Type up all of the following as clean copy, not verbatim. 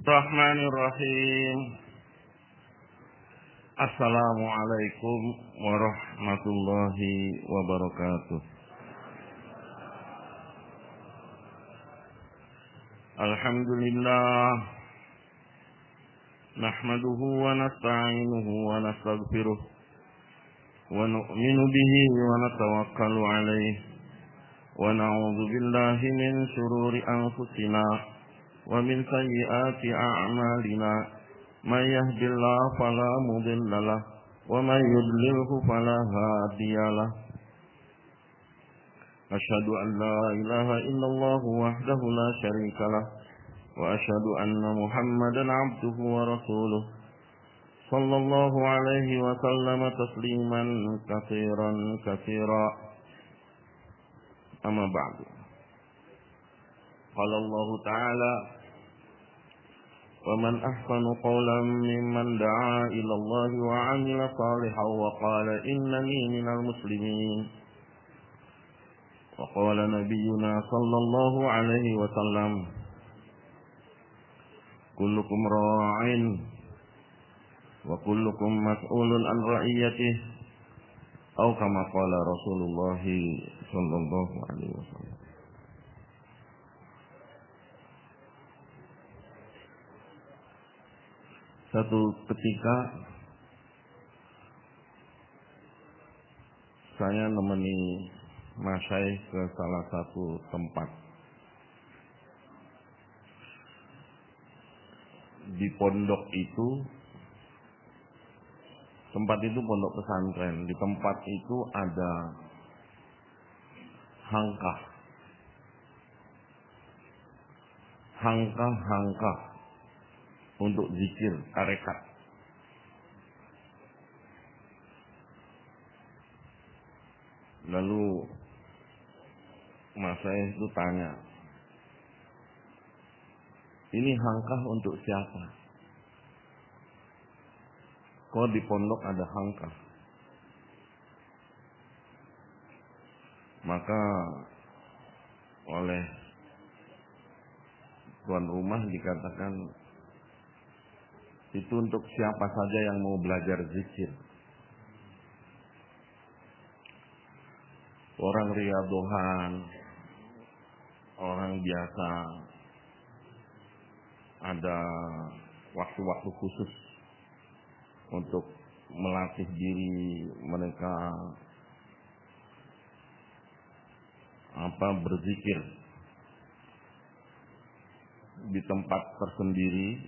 Bismillahirrahmanirrahim. Assalamualaikum warahmatullahi wabarakatuh. Alhamdulillah. Nahmaduhu wa nasta'inuhu wa nastaghfiruh. Wa nu'minu bihi wa natawakkalu alayhi. Wa na'udzu billahi min shururi anfusina wa min sayyiati a'malina. May yahdihillahu fala mudilla lahu wa may yudlilhu fala hadiyalah. Asyhadu an la ilaha illallah wahdahu la syarikalah wa asyhadu anna Muhammadan 'abduhu wa rasuluh. Sallallahu alaihi wa sallam tasliman katsiran katsira. Amma ba'du. Qala Allah Ta'ala: "Wa man ahsanu qawlan mimman da'a ila Allah wa 'amila shalihan wa qala innani minal muslimin." Wa qala nabiyyuna sallallahu alaihi wa sallam: "Kullukum ra'in wa kullukum mas'ulun an ra'iyatihi." Atau kama qala Rasulullah sallallahu alaihi wasallam. Satu ketika saya nemeni Masyaikh ke salah satu tempat di pondok itu. Tempat itu pondok pesantren. Di tempat itu ada hangkah untuk zikir tarekat. Lalu saya itu tanya, ini hangkah untuk siapa? Kok di pondok ada hangkah? Maka oleh tuan rumah dikatakan, itu untuk siapa saja yang mau belajar zikir. Orang riyadohan, orang biasa, ada waktu-waktu khusus untuk melatih diri mereka berzikir di tempat tersendiri,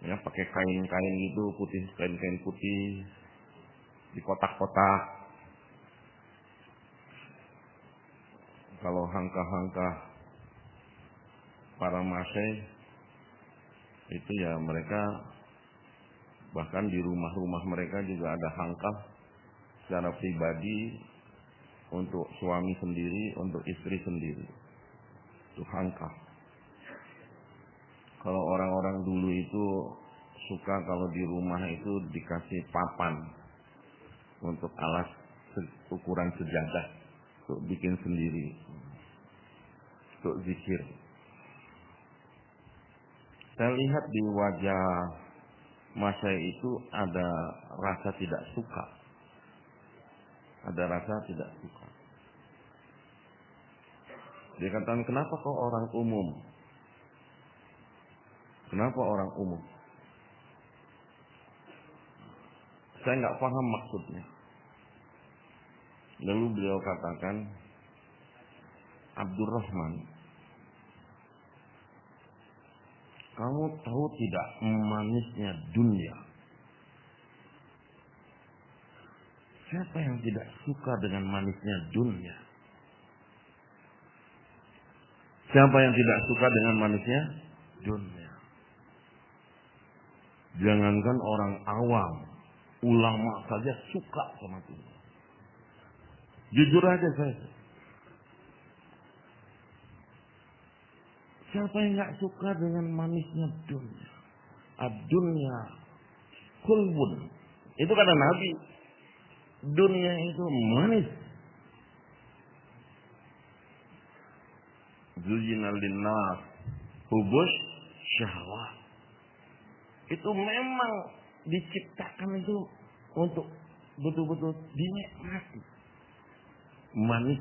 ya, pakai kain-kain itu putih, kain-kain putih di kotak-kotak. Kalau hangkah-hangkah para masyaikh itu ya mereka bahkan di rumah-rumah mereka juga ada hangkah secara pribadi untuk suami sendiri, untuk istri sendiri. Itu hangkah. Kalau orang-orang dulu itu suka kalau di rumah itu dikasih papan untuk alas ukuran sejadah untuk bikin sendiri, untuk zikir. Saya lihat di wajah Masyaikh itu ada rasa tidak suka. Ada rasa tidak suka. Dia katakan, kenapa kau orang umum? Kenapa orang umum? Saya nggak paham maksudnya. Lalu beliau katakan, Abdurrahman, kamu tahu tidak manisnya dunia? Siapa yang tidak suka dengan manisnya dunia? Siapa yang tidak suka dengan manisnya dunia? Jangankan orang awam, ulama saja suka sama dunia. Jujur aja saya. Siapa yang nggak suka dengan manisnya dunia? Ad-dunya kulbun. Itu kata Nabi. Dunia itu manis. Zuyyina linnas hubus syahwat. Itu memang diciptakan itu untuk betul-betul dinikmati. Manis.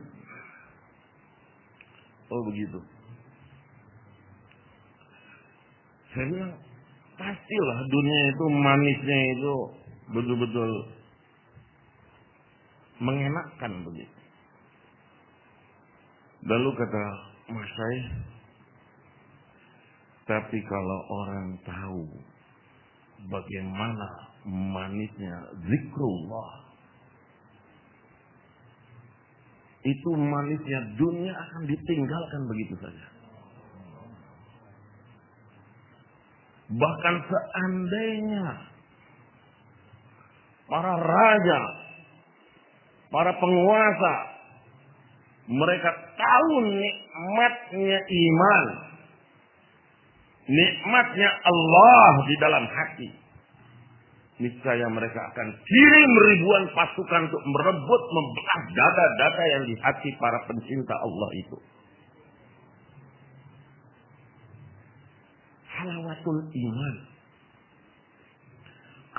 Oh begitu. Saya bilang, pastilah dunia itu manisnya itu betul-betul mengenakkan begitu. Lalu kata Mas Syekh, tapi kalau orang tahu bagaimana manisnya zikrullah, itu manisnya dunia akan ditinggalkan begitu saja. Bahkan seandainya para raja, para penguasa, mereka tahu nikmatnya iman, nikmatnya Allah di dalam hati, niscaya mereka akan kirim ribuan pasukan untuk merebut, membelah dada-dada yang di hati para pencinta Allah itu. Halawatul iman,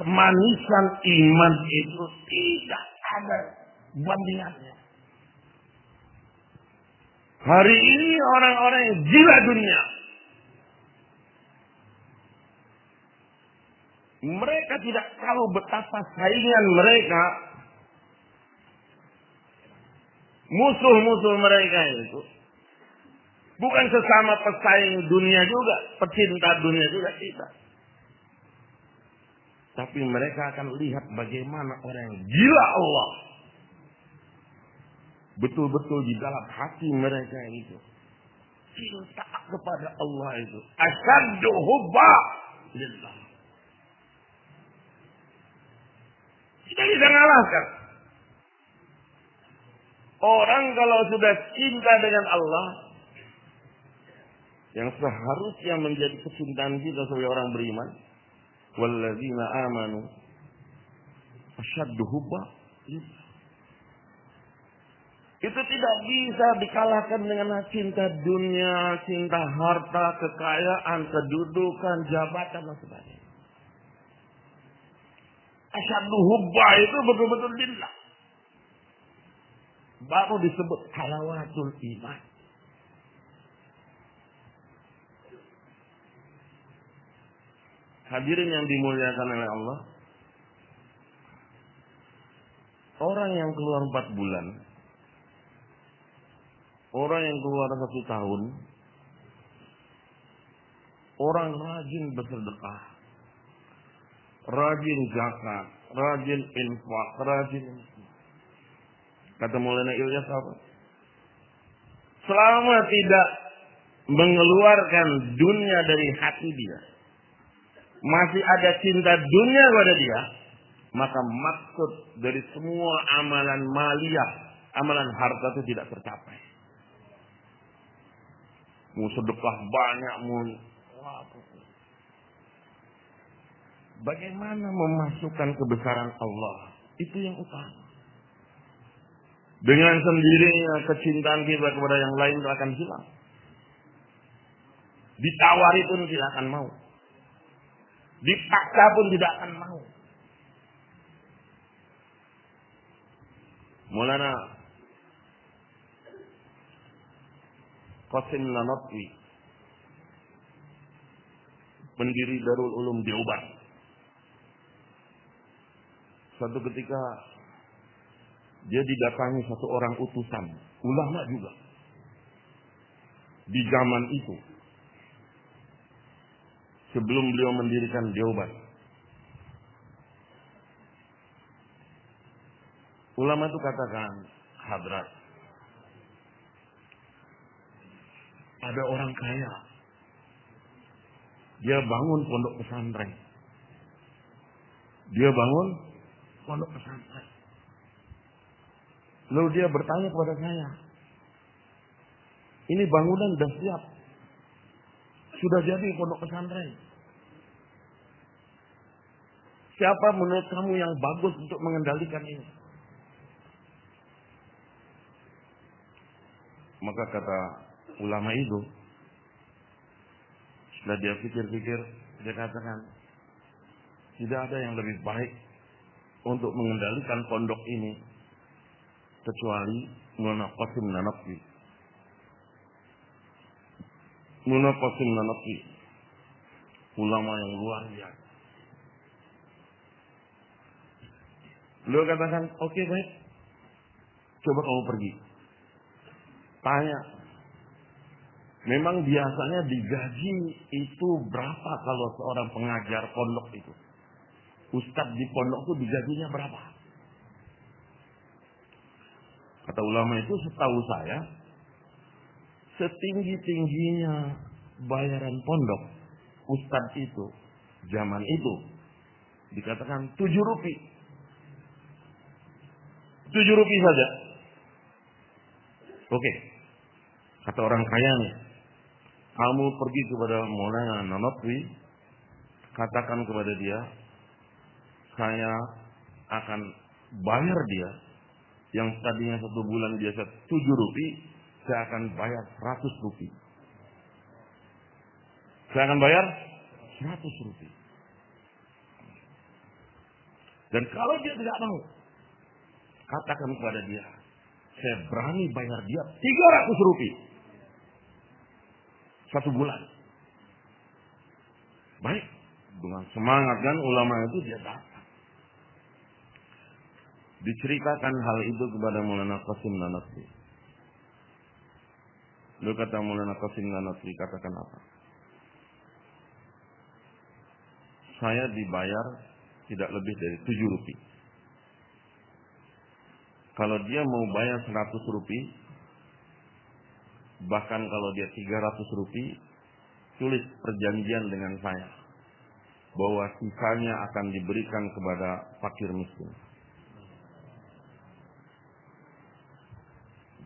kemanisan iman itu tidak ada bandingannya. Hari ini orang-orang yang gila dunia, mereka tidak tahu betapa saingan mereka, musuh-musuh mereka itu bukan sesama pesaing dunia juga, pecinta dunia juga tidak. Tapi mereka akan lihat bagaimana orang yang gila Allah, betul-betul di dalam hati mereka itu cinta kepada Allah itu asyaddu hubba lillah. Kita bisa ngalahkan orang kalau sudah cinta dengan Allah, yang seharusnya menjadi kecintaan kita sebagai orang beriman. Walladzina amanu asyaddu hubba lillah. Itu tidak bisa dikalahkan dengan cinta dunia, cinta harta, kekayaan, kedudukan, jabatan dan sebagainya. Asyaddu hubba itu betul-betul lillah. Baru disebut halawatul iman. Hadirin yang dimuliakan oleh Allah, orang yang keluar 4 bulan, orang yang keluar 1 tahun, orang rajin bersedekah, rajin zakat, rajin infak, rajin. Kata Maulana Ilyas apa? Selama tidak mengeluarkan dunia dari hati dia, masih ada cinta dunia pada dia, maka maksud dari semua amalan maliyah, amalan harta itu tidak tercapai. Mau sedekah banyak, bagaimana memasukkan kebesaran Allah, itu yang utama. Dengan sendirinya kecintaan kita kepada yang lain itu akan hilang. Ditawari pun tidak akan mau. Dipaksa pun tidak akan mau. Maulana Qasim Nanatwi, pendiri Darul Ulum Deoband, suatu ketika dia didatangi satu orang utusan, ulama juga di zaman itu, sebelum beliau mendirikan Deoband. Ulama itu katakan, Hadrat, ada orang kaya, dia bangun pondok pesantren. Dia bangun pondok pesantren. Lalu dia bertanya kepada saya, ini bangunan sudah siap, sudah jadi pondok pesantren. Siapa menurut kamu yang bagus untuk mengendalikan ini? Maka kata ulama itu, Nah dia pikir-pikir, dia katakan, tidak ada yang lebih baik untuk mengendalikan pondok ini kecuali Maulana Qasim Nanaqi. Maulana Qasim Nanaqi, ulama yang luar biasa. Beliau katakan, oke, baik, coba kamu pergi. Tanya, memang biasanya digaji itu berapa kalau seorang pengajar pondok itu? Ustadz di pondok itu digajinya berapa? Kata ulama itu, setahu saya, setinggi-tingginya bayaran pondok ustadz itu zaman itu dikatakan 7 rupiah. 7 rupiah saja. Oke. Kata orang kaya nih, kamu pergi kepada Maulana Nanaqi, katakan kepada dia, saya akan bayar dia yang tadinya 1 bulan biasa 7 rupiah, saya akan bayar 100 rupiah. Saya akan bayar 100 rupiah. Dan kalau dia tidak mau, katakan kepada dia, saya berani bayar dia 300 rupiah. 1 bulan. Baik. Dengan semangat kan ulama itu dia datang. Diceritakan hal itu kepada Maulana Qasim Nanaqi. Lalu kata Maulana Qasim Nanaqi, katakan apa? Saya dibayar tidak lebih dari 7 rupiah. Kalau dia mau bayar 100 rupiah, bahkan kalau dia 300 rupiah, tulis perjanjian dengan saya bahwa sisanya akan diberikan kepada fakir miskin.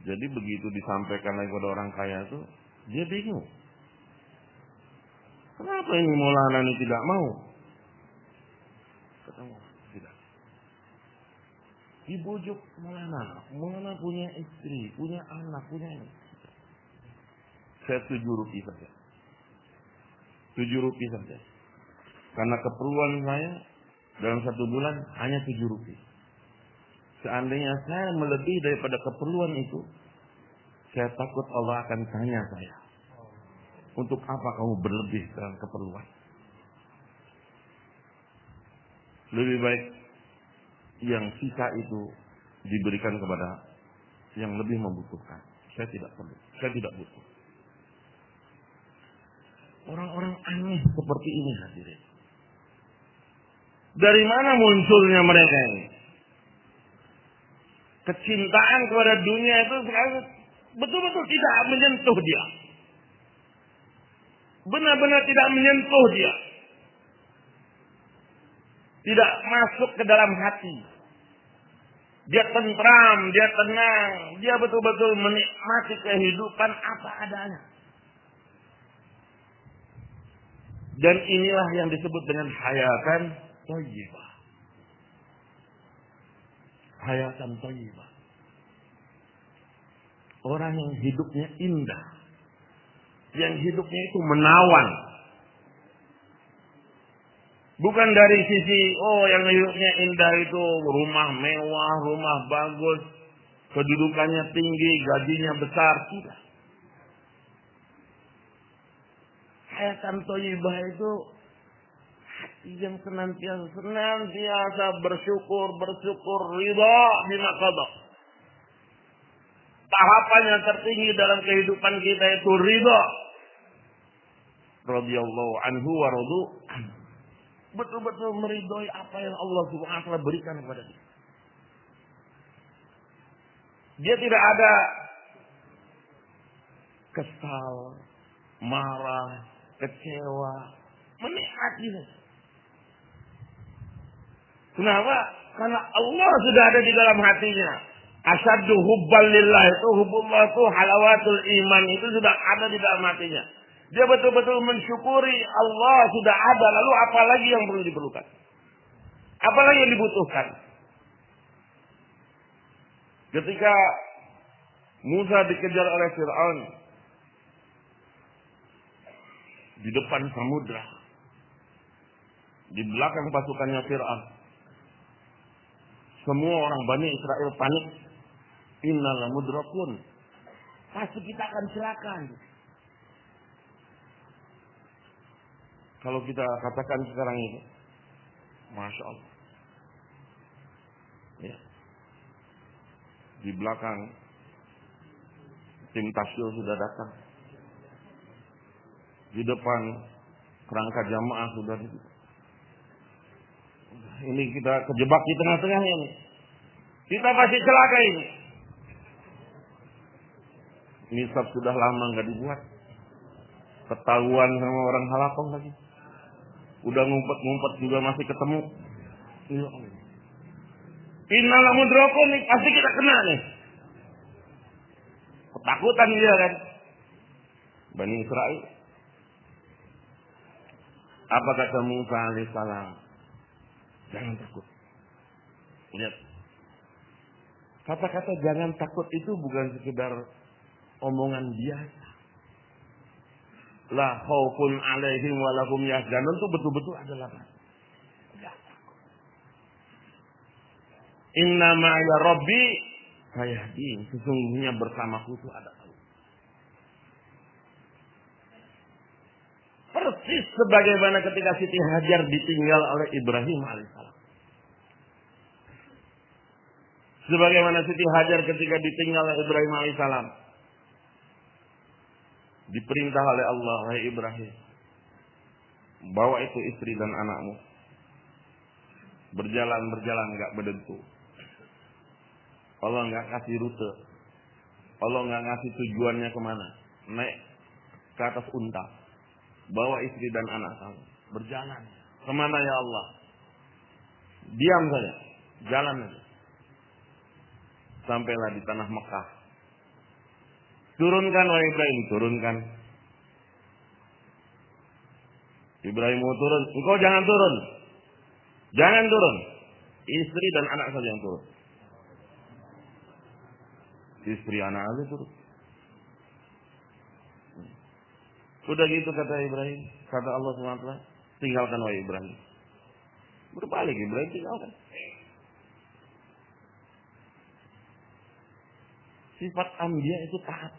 Jadi begitu disampaikan lagi kepada orang kaya itu, dia bingung. Kenapa ini Maulana ini tidak mau? Kata tidak. Dibujuk Maulana. Maulana punya istri, punya anak, punya ini. Saya 7 rupiah saja. 7 rupiah saja. Karena keperluan saya dalam 1 bulan hanya 7 rupiah. Seandainya saya melebihi daripada keperluan itu, saya takut Allah akan tanya saya, untuk apa kamu berlebih dalam keperluan? Lebih baik yang sisa itu diberikan kepada yang lebih membutuhkan. Saya tidak perlu, saya tidak butuh. Orang-orang aneh seperti ini hadirin. Dari mana munculnya mereka ini? Kecintaan kepada dunia itu betul-betul tidak menyentuh dia. Benar-benar tidak menyentuh dia. Tidak masuk ke dalam hati. Dia tentram, dia tenang. Dia betul-betul menikmati kehidupan apa adanya. Dan inilah yang disebut dengan hayatan thayyibah. Hayatan thayyibah. Orang yang hidupnya indah. Yang hidupnya itu menawan. Bukan dari sisi, yang hidupnya indah itu rumah mewah, rumah bagus, kedudukannya tinggi, gajinya besar. Tidak. Hayatan thayyibah itu hati yang senantiasa bersyukur, ridha bima qada. Tahapan yang tertinggi dalam kehidupan kita itu ridha. Radhiyallahu anhu wa radu. Betul-betul meridhoi apa yang Allah Subhanahu wa taala berikan kepada dia. Dia tidak ada kesal, marah, kecewa, menikmati. Kenapa? Karena Allah sudah ada di dalam hatinya. Asyaddu hubban lillah, itu hubbullah itu halawatul iman, itu sudah ada di dalam hatinya. Dia betul-betul mensyukuri Allah sudah ada, lalu apa lagi yang perlu diperlukan? Apa lagi yang dibutuhkan? Ketika Musa dikejar oleh Fir'aun, di depan samudra, di belakang pasukannya Fir'aun. Semua orang Bani Israel panik. Inna lamudrakun. Pasti kita akan silakan. Kalau kita katakan sekarang ini, Masya Allah. Ya. Di belakang tim tafsir sudah datang. Di depan kerangka jamaah sudah. Ini kita kejebak di tengah-tengahnya ini. Kita pasti celaka ini. Nisab sudah lama nggak dibuat. Ketahuan sama orang halakong lagi. Udah ngumpet-ngumpet juga masih ketemu. Innal mudrakun nih, pasti kita kena nih. Ketakutan dia kan. Bani Israel. Apa kata Musa alaihissalam? Jangan takut. Lihat. Kata-kata jangan takut itu bukan sekedar omongan biasa. La khaufun alaihim wa lahum yahzanun itu betul-betul adalah apa? Inna ma'ya rabbi sayahdin. Sesungguhnya bersamaku itu ada Allah. Persis sebagaimana ketika Siti Hajar ditinggal oleh Ibrahim alaihissalam. Sebagaimana Siti Hajar ketika ditinggal oleh Ibrahim alaihissalam. Diperintah oleh Allah, wahai Ibrahim, bawa itu istri dan anakmu. Berjalan enggak berdentu. Allah enggak kasih rute. Allah enggak ngasih tujuannya kemana. Naik ke atas unta. Bawa istri dan anak kamu. Berjalan. Kemana ya Allah? Diam saja. Jalan saja. Sampailah di tanah Mekah. Turunkan wahai Ibrahim, turunkan. Ibrahim mau turun, engkau jangan turun. Jangan turun. Istri dan anak saja yang turun. Istri anak aja turun. Sudah gitu kata Ibrahim, kata Allah SWT, tinggalkan wahai Ibrahim. Berbalik Ibrahim tinggalkan. Sifat Anbiya itu taat.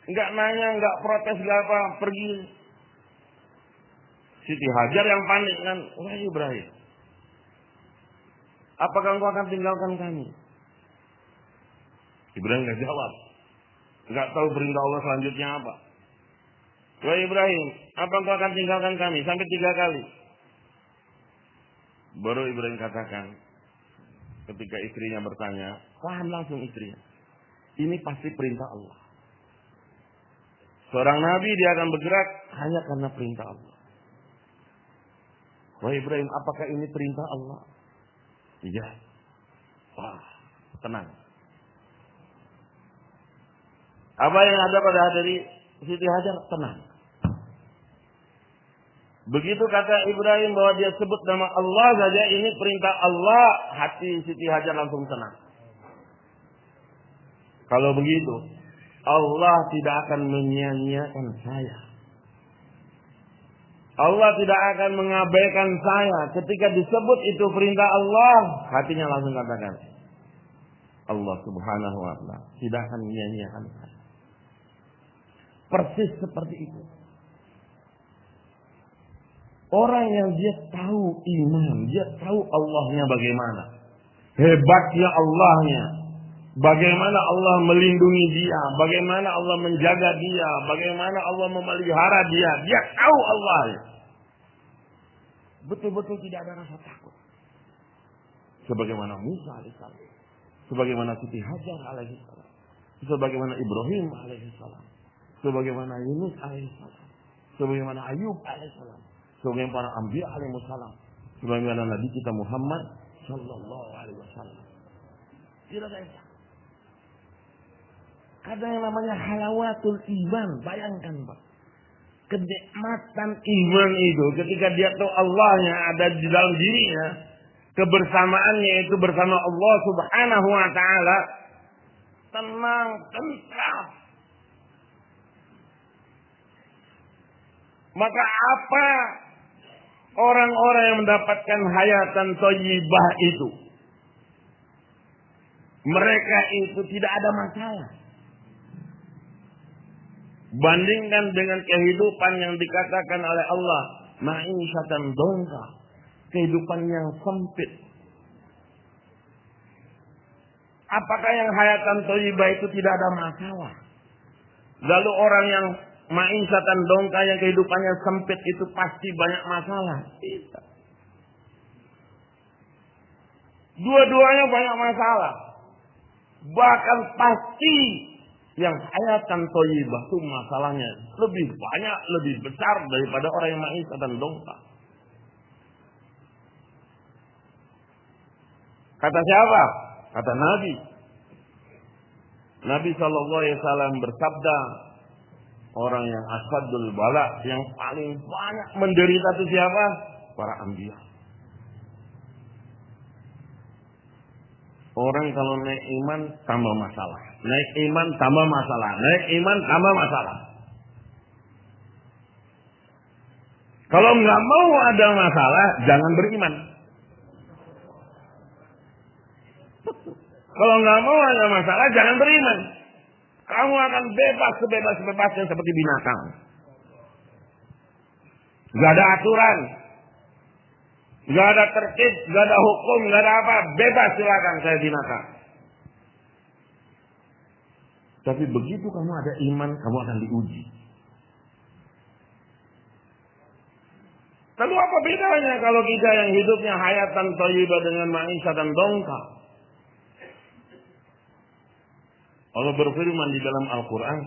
Enggak nanya, enggak protes, enggak apa, pergi. Siti Hajar yang panik kan, wahai Ibrahim, apakah engkau akan tinggalkan kami? Ibrahim enggak jawab. Enggak tahu perintah Allah selanjutnya apa. Wahai Ibrahim, apa engkau akan tinggalkan kami? Sampai 3 kali. Baru Ibrahim katakan, ketika istrinya bertanya, paham langsung istrinya. Ini pasti perintah Allah. Seorang nabi dia akan bergerak hanya karena perintah Allah. Wahai Ibrahim, apakah ini perintah Allah? Iya. Wah, tenang. Apa yang ada pada hati Siti Hajar? Tenang. Begitu kata Ibrahim bahwa dia sebut nama Allah saja, ini perintah Allah, hati Siti Hajar langsung tenang. Kalau begitu, Allah tidak akan menyia-nyiakan saya. Allah tidak akan mengabaikan saya. Ketika disebut itu perintah Allah, hatinya langsung katakan, Allah Subhanahu wa ta'ala tidak akan menyia-nyiakan saya. Persis seperti itu. Orang yang dia tahu iman, dia tahu Allahnya bagaimana. Hebatnya Allahnya. Bagaimana Allah melindungi dia. Bagaimana Allah menjaga dia. Bagaimana Allah memelihara dia. Dia tahu Allahnya. Betul-betul tidak ada rasa takut. Sebagaimana Musa alaihissalam. Sebagaimana Siti Hajar alaihissalam. Sebagaimana Ibrahim alaihissalam. Sebagaimana Yunus alaihissalam. Sebagaimana Ayub alaihissalam. Sebagaimana para Anbiya alaihissalam. Sebagaimana Nabi kita Muhammad sallallahu alaihi wasallam. Tidak ada yang takut. Ada yang namanya halawatul iman. Bayangkan Pak. Kenikmatan iman itu ketika dia tahu Allahnya ada di dalam dirinya. Kebersamaannya itu bersama Allah Subhanahu wa ta'ala. Tenang, tentram. Maka apa orang-orang yang mendapatkan hayatan thayyibah itu? Mereka itu tidak ada masalah. Bandingkan dengan kehidupan yang dikatakan oleh Allah, ma'isyatan dongka, kehidupan yang sempit. Apakah yang hayatan thayyibah itu tidak ada masalah? Lalu orang yang ma'isyatan dongka, yang kehidupannya sempit itu pasti banyak masalah? Tidak. Dua-duanya banyak masalah. Bahkan pasti yang hayatan thayyibah itu masalahnya lebih banyak, lebih besar daripada orang yang ma'isyatan dongka. Kata siapa? Kata Nabi. Nabi SAW bersabda, orang yang asadul bala, yang paling banyak menderita itu siapa? Para anbiya. Orang kalau naik iman tambah masalah, naik iman tambah masalah, naik iman tambah masalah. Kalau nggak mau ada masalah, jangan beriman. Kalau nggak mau ada masalah, jangan beriman. Kamu akan bebas sebebas-bebasnya seperti binatang. Gak ada aturan, gak ada tertib, gak ada hukum, gak ada apa. Bebas silakan, saya binatang. Tapi begitu kamu ada iman, kamu akan diuji. Lalu apa bedanya kalau kita yang hidupnya hayatan thayyibah dengan ma'isyatan dongka? Allah berfirman di dalam Al-Quran,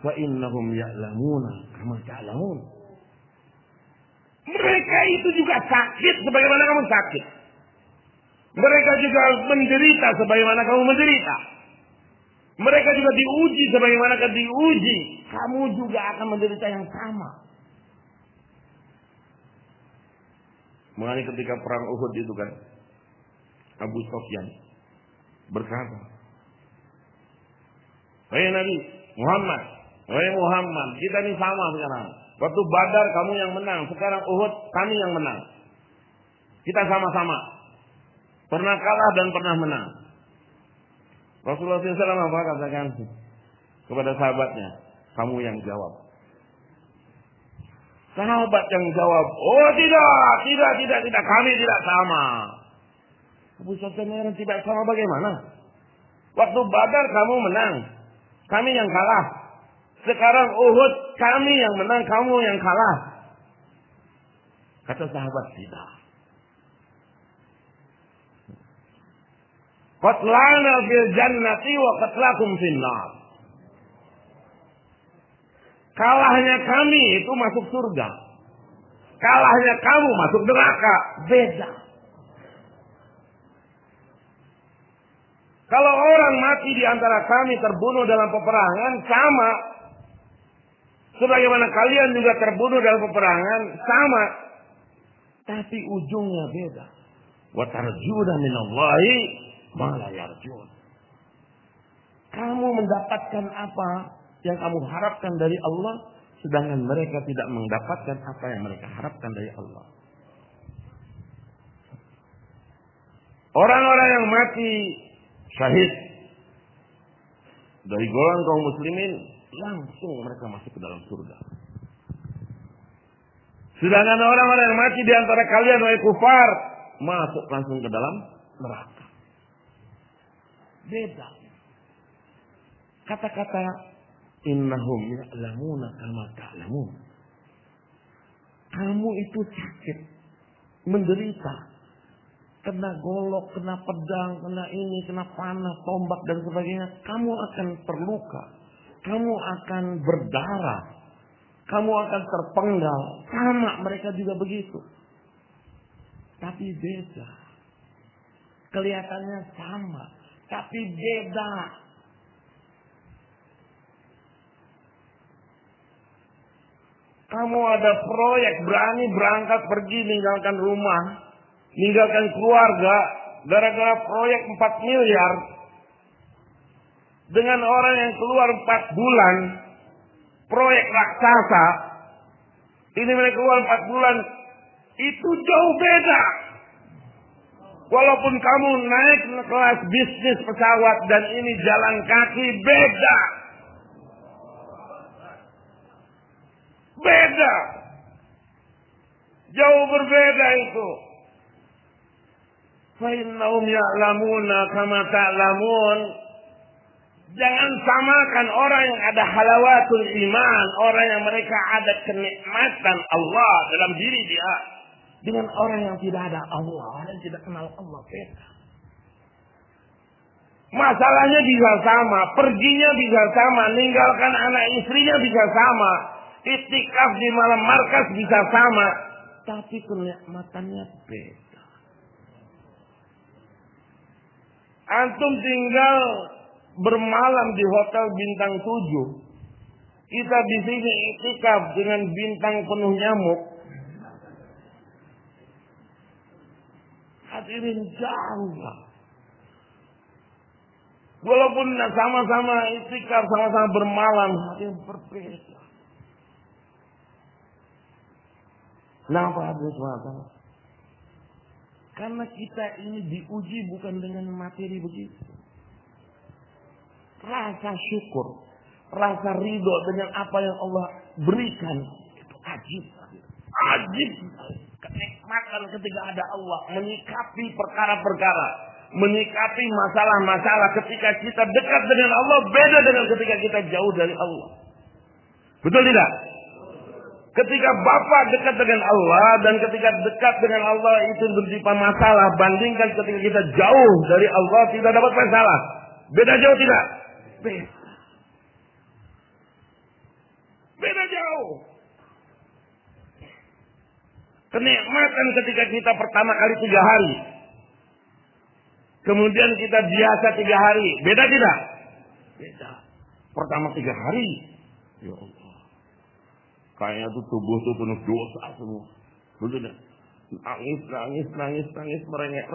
wa innahum ya'lamuna kama ta'lamun. Mereka itu juga sakit sebagaimana kamu sakit. Mereka juga menderita sebagaimana kamu menderita. Mereka juga diuji sebagaimana kamu diuji. Kamu juga akan menderita yang sama. Mengenai ketika perang Uhud itu kan, Abu Sufyan berkata, wahai Nabi Muhammad, wahai Muhammad, kita ini sama sekarang. Waktu Badar kamu yang menang, sekarang Uhud kami yang menang. Kita sama-sama. Pernah kalah dan pernah menang. Rasulullah SAW apa katakan kepada sahabatnya? Kamu yang jawab. Sahabat yang jawab, oh tidak, kami tidak sama. Abu Sufyan tidak sama bagaimana? Waktu Badar kamu menang, kami yang kalah. Sekarang Uhud kami yang menang, kamu yang kalah. Kata sahabat, tidak. Qatlana fil jannati wa qatlakum fil nar. Kalahnya kami itu masuk surga. Kalahnya kamu masuk neraka. Beda. Kalau orang mati di antara kami terbunuh dalam peperangan, sama. Sebagaimana kalian juga terbunuh dalam peperangan, sama. Tapi ujungnya beda. Wa tarjuna minallahi ma la yarjun. Kamu mendapatkan apa yang kamu harapkan dari Allah, sedangkan mereka tidak mendapatkan apa yang mereka harapkan dari Allah. Orang-orang yang mati syahid dari golongan kaum muslimin, langsung mereka masuk ke dalam surga. Sedangkan orang-orang yang mati di antara kalian wahai kufar, masuk langsung ke dalam neraka. Beda. Kata-kata innahum ya'lamuna kama ta'lamun. Kamu itu sakit, menderita, kena golok, kena pedang, kena ini, kena panah, tombak dan sebagainya. Kamu akan terluka, kamu akan berdarah, kamu akan terpenggal. Sama, mereka juga begitu. Tapi beda. Kelihatannya sama, tapi beda. Kamu ada proyek, berani berangkat pergi, meninggalkan rumah, meninggalkan keluarga, gara-gara proyek 4 miliar. Dengan orang yang keluar 4 bulan, proyek raksasa, Ini mereka keluar 4 bulan. Itu jauh beda. Walaupun kamu naik kelas bisnis pesawat dan ini jalan kaki, beda. Beda. Jauh berbeda itu. Fa'innahum ya'lamuna kama ta'lamun. Jangan samakan orang yang ada halawatul iman, orang yang mereka ada kenikmatan Allah dalam diri dia, dengan orang yang tidak ada Allah, orang yang tidak kenal Allah. Beda. Masalahnya bisa sama, perginya bisa sama, meninggalkan anak istrinya bisa sama, iktikaf di malam markas bisa sama, tapi kenikmatannya beda. Antum tinggal bermalam di hotel bintang 7, kita di sini iktikaf dengan bintang penuh nyamuk. Hadirin jauh lah. Walaupun sama-sama iktikaf, sama-sama bermalam, hadirin berbeda. Kenapa hadirin semua? Karena kita ini diuji bukan dengan materi begitu. Rasa syukur, rasa ridho dengan apa yang Allah berikan, itu ajib. Ajib. Kenikmatan ketika ada Allah, menyikapi perkara-perkara, menyikapi masalah-masalah ketika kita dekat dengan Allah, beda dengan ketika kita jauh dari Allah. Betul tidak? Ketika Bapak dekat dengan Allah dan ketika dekat dengan Allah itu berjumpa masalah, bandingkan ketika kita jauh dari Allah tidak dapat masalah. Beda jauh tidak? Beda. Beda jauh. Kenikmatan ketika kita pertama kali 3 hari. Kemudian kita biasa 3 hari. Beda tidak? Beda. Pertama 3 hari. Ya Allah. Kayaknya tuh tubuh tuh penuh dosa semua. Betul tidak? Nangis, merengek.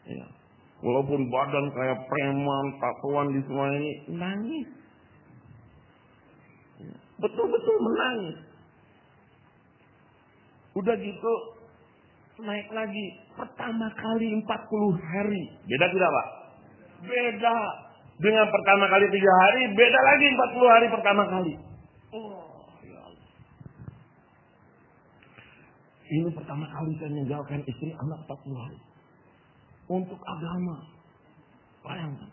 Ya. Walaupun badan kayak preman, tatoan di semua ini, nangis. Ya. Betul-betul menangis. Udah gitu, naik lagi. Pertama kali 40 hari. Beda tidak Pak? Beda. Dengan pertama kali 3 hari, beda lagi 40 hari pertama kali. Oh, ya Allah. Ini pertama kali saya meninggalkan istri anak 40 hari. Untuk agama. Bayangkan.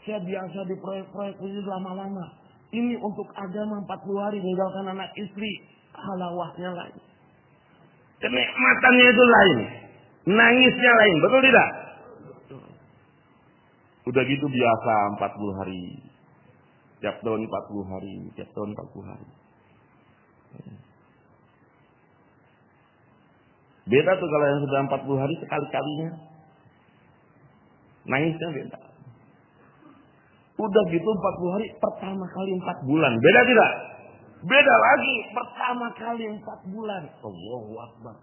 Saya biasa di proyek-proyek ini lama-lama. Ini untuk agama 40 hari meninggalkan anak istri. Halawahnya lain. Kenikmatannya itu lain. Nangisnya lain. Betul tidak? Betul. Udah gitu biasa 40 hari. Tiap tahun 40 hari. Tiap tahun 40 hari. Beda tuh kalau yang sudah 40 hari sekali-kalinya. Nangisnya beda. Udah gitu 40 hari pertama kali 4 bulan. Beda tidak? Beda lagi pertama kali 4 bulan. Allahu Akbar.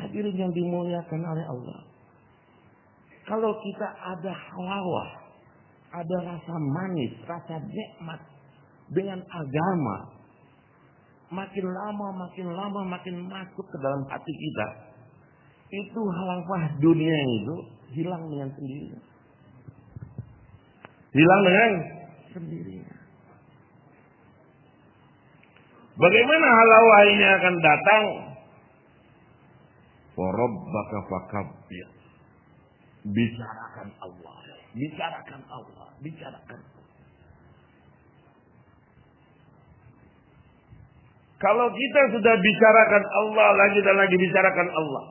Hadirin yang dimuliakan oleh Allah. Kalau kita ada halawah, ada rasa manis, rasa nikmat dengan agama, makin lama makin masuk ke dalam hati kita. Itu halawah dunia itu hilang dengan sendirinya. Hilang dengan sendirinya. Bagaimana halawah ini akan datang? Wa rabbaka fakabbir. Bicarakan Allah. Bicarakan Allah. Bicarakan Allah. Kalau kita sudah bicarakan Allah lagi dan lagi bicarakan Allah,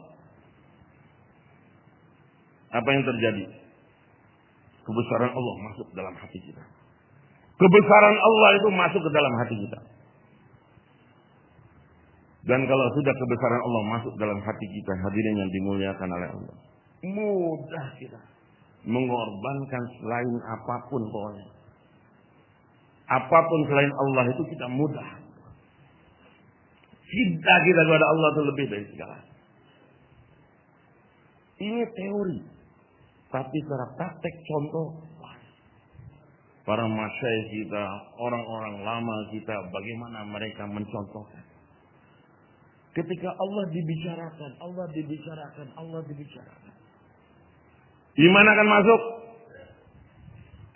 apa yang terjadi? Kebesaran Allah masuk dalam hati kita. Kebesaran Allah itu masuk ke dalam hati kita. Dan kalau sudah kebesaran Allah masuk dalam hati kita, hadirin yang dimuliakan oleh Allah, mudah kita mengorbankan selain apapun pokoknya. Apapun selain Allah itu kita mudah. Cinta kita kepada Allah itu lebih dari segala. Ini teori. Tapi secara praktek contoh. para masyayikh kita, orang-orang lama kita, bagaimana mereka mencontohkan. Ketika Allah dibicarakan, Allah dibicarakan. Iman akan masuk.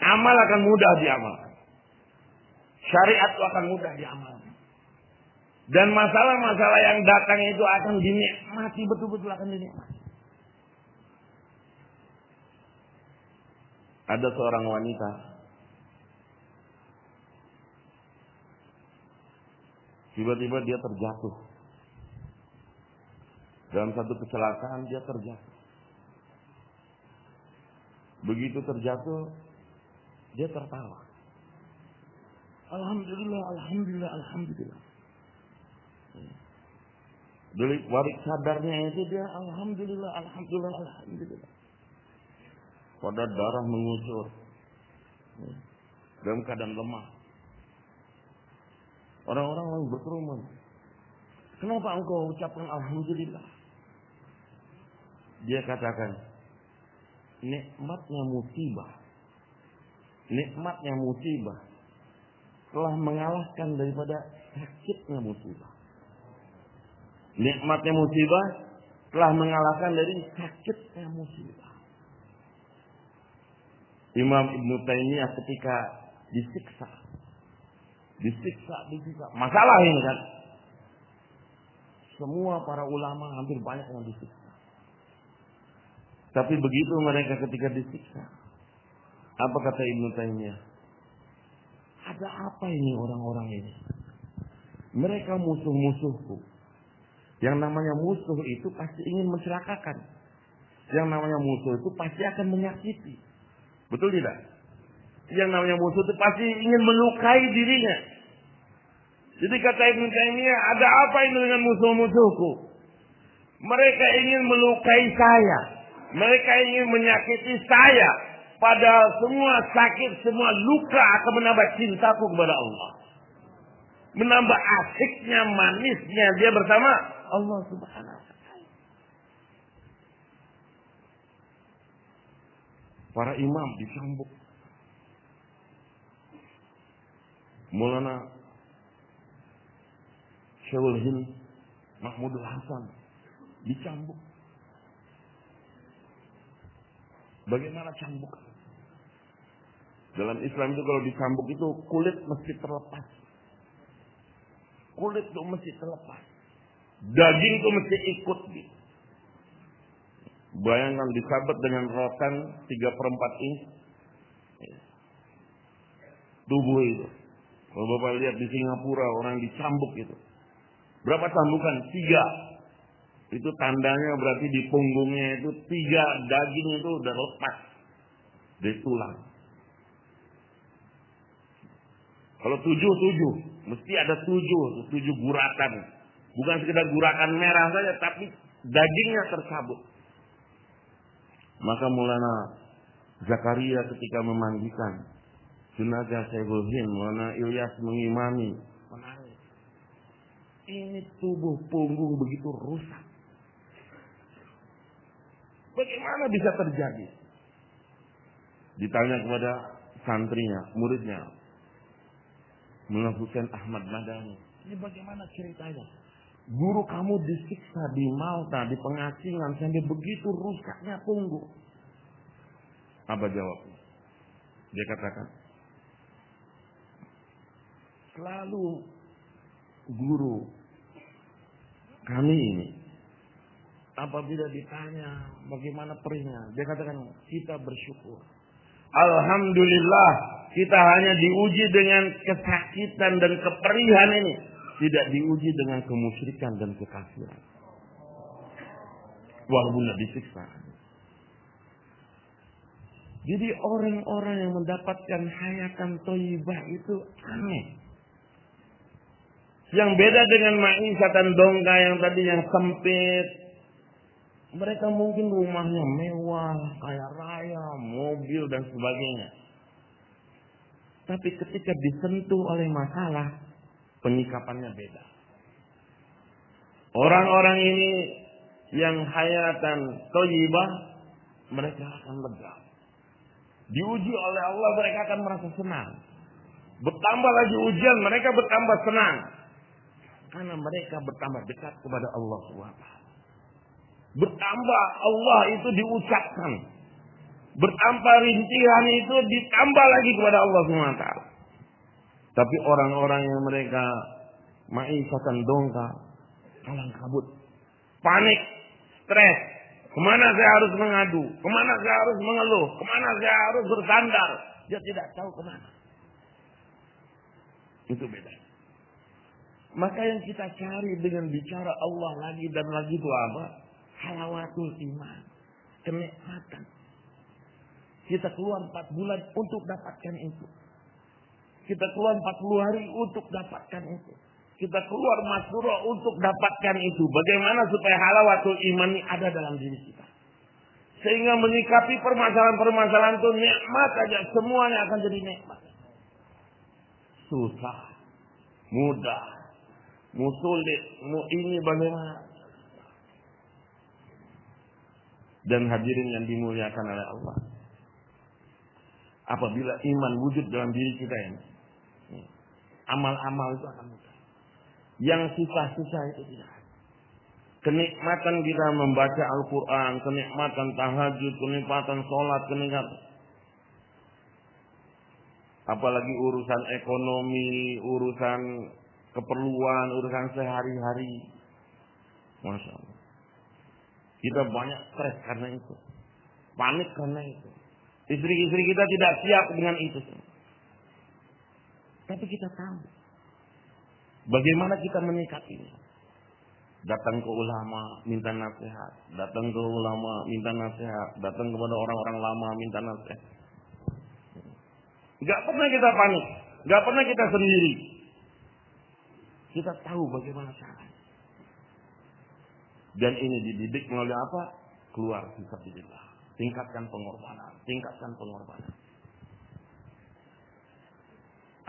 Amal akan mudah diamalkan. Syariat akan mudah diamalkan. Dan masalah-masalah yang datang itu akan dinikmati, betul-betul akan dinikmati. Ada seorang wanita, tiba-tiba dia terjatuh. Dalam satu kecelakaan dia terjatuh. Begitu terjatuh, dia tertawa. Alhamdulillah, alhamdulillah, alhamdulillah. Dari warik sadarnya itu dia alhamdulillah, alhamdulillah, alhamdulillah. Pada darah mengucur. Dalam keadaan lemah. Orang-orang lain berkerumun. Kenapa engkau ucapkan alhamdulillah? Dia katakan, nikmatnya musibah telah mengalahkan daripada sakitnya musibah. Nikmatnya musibah telah mengalahkan dari sakitnya musibah. Imam Ibnu Taimiyah ketika disiksa. Masalah ini kan. Semua para ulama hampir banyak yang disiksa. Tapi begitu mereka ketika disiksa, apa kata Ibnu Taimiyah? Ada apa ini orang-orang ini? Mereka musuh-musuhku. Yang namanya musuh itu pasti ingin mencelakakan. Yang namanya musuh itu pasti akan menyakiti. Betul tidak? Yang namanya musuh itu pasti ingin melukai dirinya. Jadi kata Ibnu Taimiyah, ada apa ini dengan musuh-musuhku? Mereka ingin melukai saya. Mereka ingin menyakiti saya. Padahal semua sakit, semua luka akan menambah cintaku kepada Allah. Menambah asiknya, manisnya dia bersama Allah Subhanahu wa ta'ala. Para imam dicambuk. Maulana Syekhul Hind Mahmudul Hasan dicambuk. Bagaimana cambuk? Dalam Islam itu kalau dicambuk itu kulit mesti terlepas. Kulit itu mesti terlepas. Daging itu mesti ikut. Bayangkan disabet dengan rotan 3/4 inch. Tubuh itu. Kalau Bapak lihat di Singapura orang dicambuk itu. Berapa cambukan? 3. Itu tandanya berarti di punggungnya itu 3 daging itu udah lepas dari tulang. Kalau 7, mesti ada 7 guratan. Bukan sekedar guratan merah saja, tapi dagingnya tercabut. Maka Maulana Zakaria ketika memandikan jenazah Syekhul Hind, Maulana Ilyas mengimami, menangis. Ini tubuh punggung begitu rusak. Bagaimana bisa terjadi? Ditanya kepada santrinya, muridnya, Mullah Husain Ahmad Madani. Ini bagaimana ceritanya? Guru kamu disiksa di Malta, di pengasingan sampai begitu rusaknya punggung. Apa jawabnya? Dia katakan, selalu guru kami ini apabila ditanya bagaimana perihnya, dia katakan kita bersyukur. Alhamdulillah kita hanya diuji dengan kesakitan dan keperihan ini, tidak diuji dengan kemusyrikan dan kekafiran. Walaupun disiksa. Jadi orang-orang yang mendapatkan hayatan thayyibah itu aneh. Yang beda dengan ma'isyatan dongka yang tadi yang sempit. Mereka mungkin rumahnya mewah, kaya raya, mobil dan sebagainya. Tapi ketika disentuh oleh masalah, penyikapannya beda. Orang-orang ini yang hayatan thayyibah, mereka akan lega. Diuji oleh Allah, mereka akan merasa senang. Bertambah lagi ujian, mereka bertambah senang. Karena mereka bertambah dekat kepada Allah SWT. Bertambah Allah itu diucapkan. Bertambah rintihan itu ditambah lagi kepada Allah SWT. Tapi orang-orang yang mereka ma'isatan dongka, kalang kabut, panik, stres. Kemana saya harus mengadu? Kemana saya harus mengeluh? Kemana saya harus bersandar? Dia tidak tahu kemana. Itu beda. Maka yang kita cari dengan bicara Allah lagi dan lagi itu apa? Halawatul iman. Kenikmatan. Kita keluar 4 bulan untuk dapatkan itu. Kita keluar 40 hari untuk dapatkan itu. Kita keluar Masyura untuk dapatkan itu. Bagaimana supaya halawatul iman ini ada dalam diri kita. Sehingga menyikapi permasalahan-permasalahan itu nikmat saja. Semuanya akan jadi nikmat. Susah. Mudah. Sulit. Ini bagaimana. Dan hadirin yang dimuliakan oleh Allah. Apabila iman wujud dalam diri kita ini. Amal-amal itu akan mudah. Yang susah-susah itu tidak. Kenikmatan kita membaca Al-Quran, kenikmatan tahajud, kenikmatan sholat, kenikmatan. Apalagi urusan ekonomi, urusan keperluan, urusan sehari-hari. Masya Allah. Kita banyak stres karena itu. Panik karena itu. Istri-istri kita tidak siap dengan itu. Tapi kita tahu. Bagaimana kita menyikapinya? Datang ke ulama, minta nasihat. Datang ke ulama, minta nasihat. Datang kepada orang-orang lama, minta nasihat. Gak pernah kita panik. Gak pernah kita sendiri. Kita tahu bagaimana caranya. Dan ini dididik melalui apa? Keluar fisabilillah. Tingkatkan pengorbanan. Tingkatkan pengorbanan.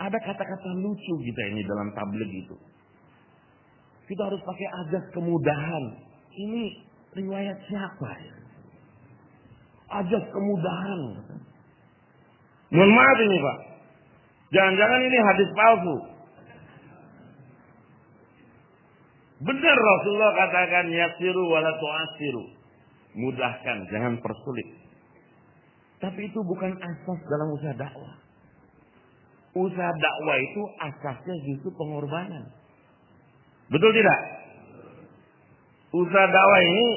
Ada kata-kata lucu kita ini dalam tabligh itu. Kita harus pakai azas kemudahan. Ini riwayat siapa ya? Azas kemudahan. Mohon maaf ini Pak. Jangan-jangan ini hadis palsu. Benar Rasulullah katakan yassiru wala tu'assiru. Mudahkan, jangan persulit. Tapi itu bukan asas dalam usaha dakwah. Usaha dakwah itu asasnya justru pengorbanan. Betul tidak? Usaha dakwah ini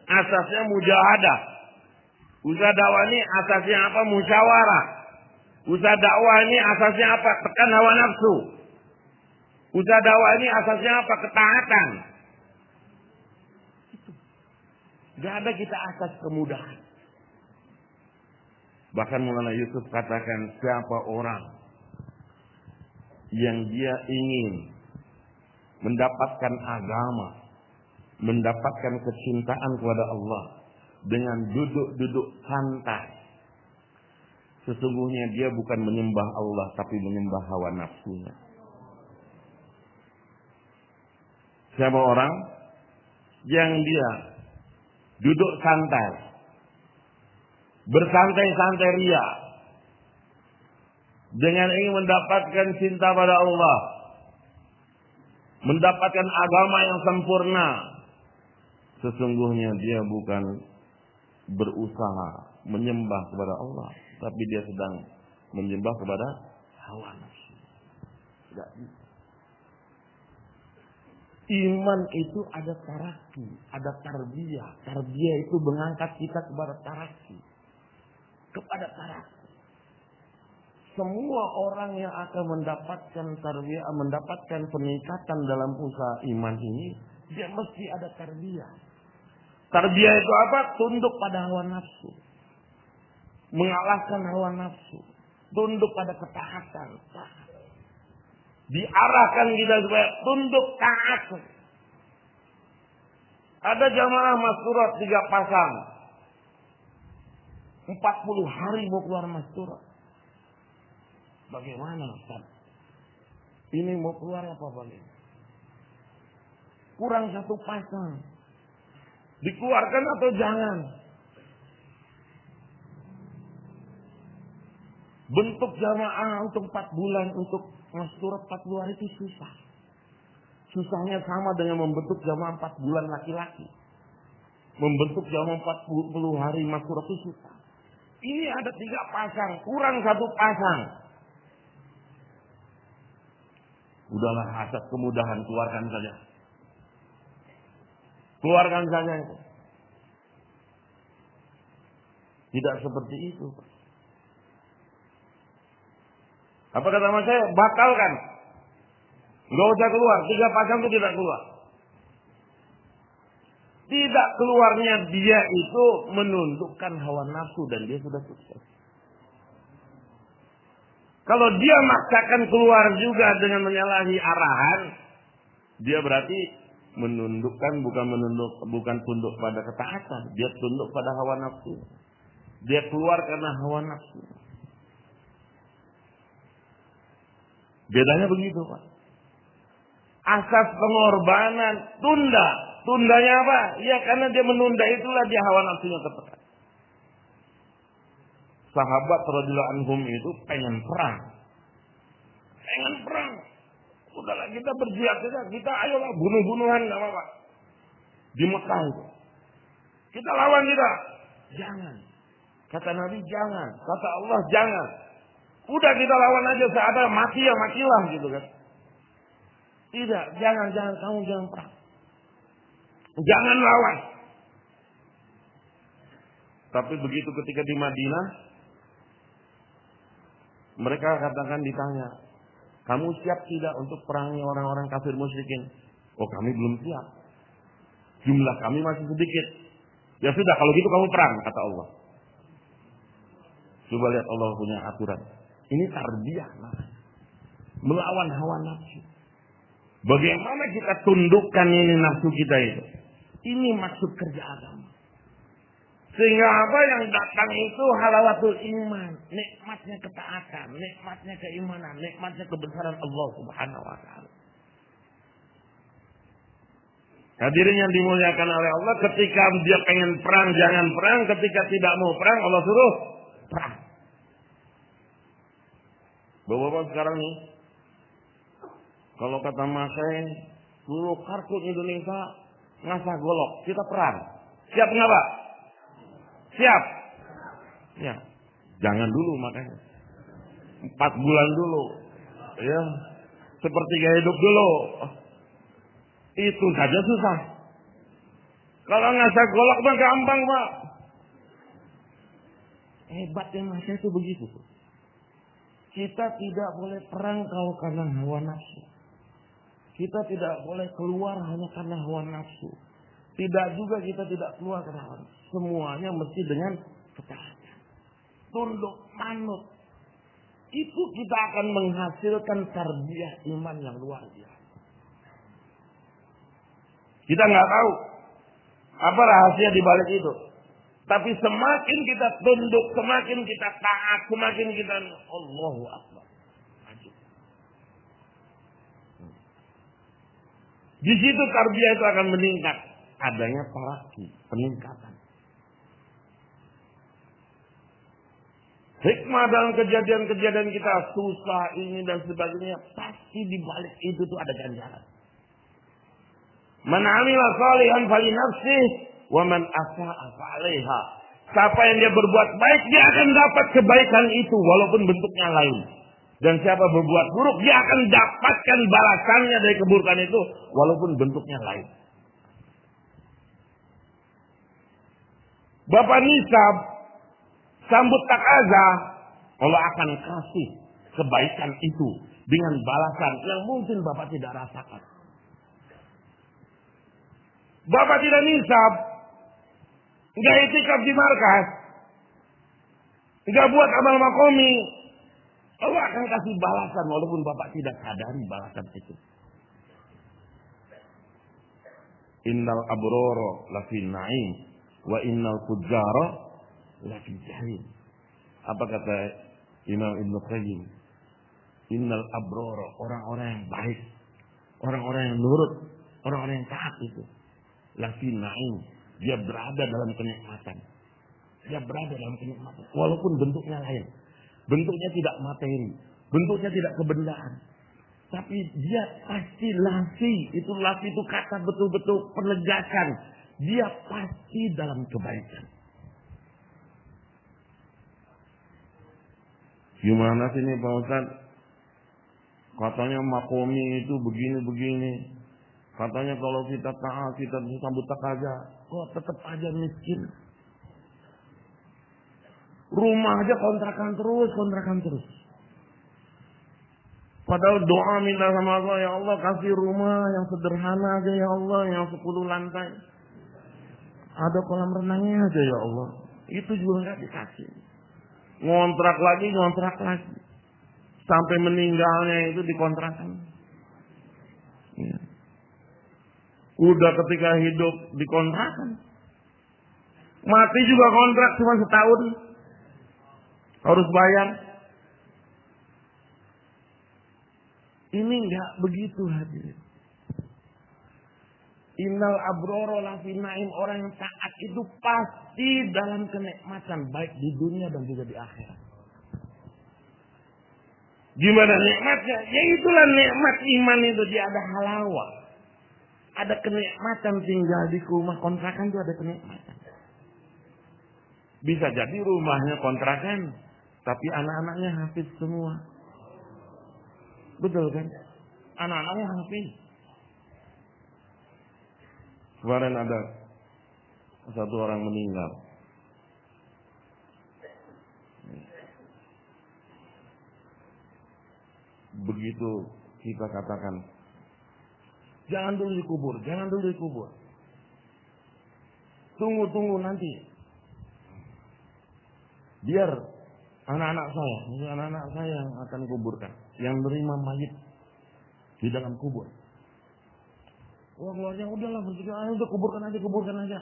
asasnya mujahadah. Usaha dakwah ini asasnya apa? Musyawarah. Usaha dakwah ini asasnya apa? Tekan hawa nafsu. Usaha dakwah ini asasnya apa? Ketaatan. Gak ada kita asas kemudahan. Bahkan Maulana Yusuf katakan siapa orang yang dia ingin mendapatkan agama, mendapatkan kecintaan kepada Allah dengan duduk-duduk santai, sesungguhnya dia bukan menyembah Allah tapi menyembah hawa nafsunya. Siapa orang yang dia duduk santai, bersantai-santai ria, dengan ingin mendapatkan cinta pada Allah, mendapatkan agama yang sempurna, sesungguhnya dia bukan berusaha menyembah kepada Allah, tapi dia sedang menyembah kepada hawa nafsu. Tidak bisa. Iman itu ada taraki, ada tarbiyah. Tarbiyah itu mengangkat kita kepada taraki, kepada taraki. Semua orang yang akan mendapatkan tarbiyah, mendapatkan peningkatan dalam usaha iman ini, dia mesti ada tarbiyah. Tarbiyah itu apa? Tunduk pada hawa nafsu, mengalahkan hawa nafsu, tunduk pada ketaatan. Diarahkan kita supaya tunduk taat. Ada jamaah Masyura 3 pasang, 40 hari mau keluar Masyura. Bagaimana Ustaz? Ini mau keluar apa bagaimana? Kurang 1 pasang. Dikeluarkan atau jangan? Bentuk jamaah untuk 4 bulan untuk surat 40 hari itu susah. Susahnya sama dengan membentuk jamaah 4 bulan laki-laki. Membentuk jamaah 40 hari surat itu susah. Ini ada 3 pasang, kurang 1 pasang. Udahlah hasad kemudahan, keluarkan saja. Keluarkan saja itu. Tidak seperti itu. Apa kata mas saya? Batalkan. Nggak usah keluar. 3 pasang itu tidak keluar. Tidak keluarnya dia itu menundukkan hawa nafsu dan dia sudah sukses. Kalau dia maksakan keluar juga dengan menyalahi arahan, dia berarti menundukkan bukan tunduk pada ketaatan, dia tunduk pada hawa nafsu. Dia keluar karena hawa nafsu. Bedanya begitu, Pak. Asas pengorbanan, tunda. Tundanya apa? Ya karena dia menunda itulah dia hawa nafsunya tertekan. Sahabat radhiyallahu anhum itu pengen perang. Pengen perang. Udahlah kita berjihad saja. Kita ayolah bunuh-bunuhan enggak apa-apa. Di Mekah itu. Kita lawan kita. Jangan. Kata Nabi jangan. Kata Allah jangan. Udah kita lawan aja seada mati ya matilah gitu kan. Tidak, jangan kamu jangan perang. Jangan lawan. Tapi begitu ketika di Madinah, mereka katakan ditanya, kamu siap tidak untuk perangi orang-orang kafir musyrikin? Oh kami belum siap. Jumlah kami masih sedikit. Ya sudah kalau gitu kamu perang, kata Allah. Coba lihat Allah punya aturan. Ini tarbiyah namanya. Melawan hawa nafsu. Bagaimana kita tundukkan ini nafsu kita itu? Ini maksud kerja agama. Sehingga apa yang datang itu halawatul iman. Nikmatnya ketaatan, nikmatnya keimanan, nikmatnya kebesaran Allah Subhanahu wa ta'ala. Hadirin yang dimuliakan oleh Allah, ketika dia pengen perang, jangan perang. Ketika tidak mau perang, Allah suruh perang. Bapak-bapak sekarang nih, kalau kata Mas saya, seluruh kartun Indonesia ngasah golok, kita perang. Siap nggak Pak? Siap. Ya, jangan dulu makanya. 4 bulan dulu, ya, sepertiga hidup dulu. Itu saja susah. Kalau ngasah golok mah gampang Pak. Hebatnya Mas saya itu begitu. Kita tidak boleh perang kalau karena hawa nafsu. Kita tidak boleh keluar hanya karena hawa nafsu. Tidak juga kita tidak keluar karena hawa nafsu. Semuanya mesti dengan ketaatan. Tunduk manut. Itu kita akan menghasilkan tarbiyah iman yang luar biasa. Kita nggak tahu apa rahasia di balik itu. Tapi semakin kita tunduk, semakin kita taat, semakin kita Allahu Akbar. Di situ tarbiyah itu akan meningkat. Adanya taraki, peningkatan. Hikmah dalam kejadian-kejadian kita susah ini dan sebagainya, pasti di balik itu tuh ada ganjaran. Man 'amila shalihan falinafsihi wa man asa'a fa'alaiha. Siapa yang dia berbuat baik, dia akan dapat kebaikan itu walaupun bentuknya lain. Dan siapa berbuat buruk, dia akan dapatkan balasannya dari keburukan itu walaupun bentuknya lain. Bapak nisab sambut takazah, Allah akan kasih kebaikan itu dengan balasan yang mungkin Bapak tidak rasakan. Bapak tidak nisab, nggak itikaf di markas, nggak buat amal makomi, Allah akan kasih balasan walaupun Bapak tidak sadari balasan itu. Innal abroro lafi na'im wa innal fujjara lafi jahim. Apa kata Imam Ibnu Qayyim? Innal abroro, orang-orang yang baik, orang-orang yang nurut, orang-orang yang taat itu lafi na'im, dia berada dalam kenikmatan. Dia berada dalam kenikmatan walaupun bentuknya lain. Bentuknya tidak materi, bentuknya tidak kebendaan. Tapi dia pasti lafi. Lafi itu kata betul-betul penegasan. Dia pasti dalam kebaikan. Gimana sih ini Pak Ustaz? Katanya makomi itu begini-begini. Katanya kalau kita taat, kita disambut tak aja. Kok tetap aja miskin? Rumah aja kontrakan terus. Padahal doa minta sama Allah, ya Allah kasih rumah yang sederhana aja ya Allah, yang 10 lantai. Ada kolam renangnya aja ya Allah. Itu juga nggak dikasih. Ngontrak lagi. Sampai meninggalnya itu dikontrakan. Ya. Udah ketika hidup dikontrakan. Mati juga kontrak cuma setahun. Harus bayar. Ini enggak begitu hadirin. Innal abroro lafi naim, orang yang taat itu pasti dalam kenikmatan baik di dunia dan juga di akhirat. Gimana nikmatnya? Ya itulah nikmat iman itu, dia ada halawah. Ada kenikmatan tinggal di rumah kontrakan itu ada kenikmatan. Bisa jadi rumahnya kontrakan, tapi anak-anaknya hafiz semua. Betul kan? Anak-anaknya hafiz. Kemarin ada satu orang meninggal. Begitu kita katakan, jangan dulu dikubur. Tunggu nanti. Biar anak-anak saya yang akan kuburkan, yang menerima mayit di dalam kubur. Wah, keluarnya udahlah berpikir, udah kuburkan aja.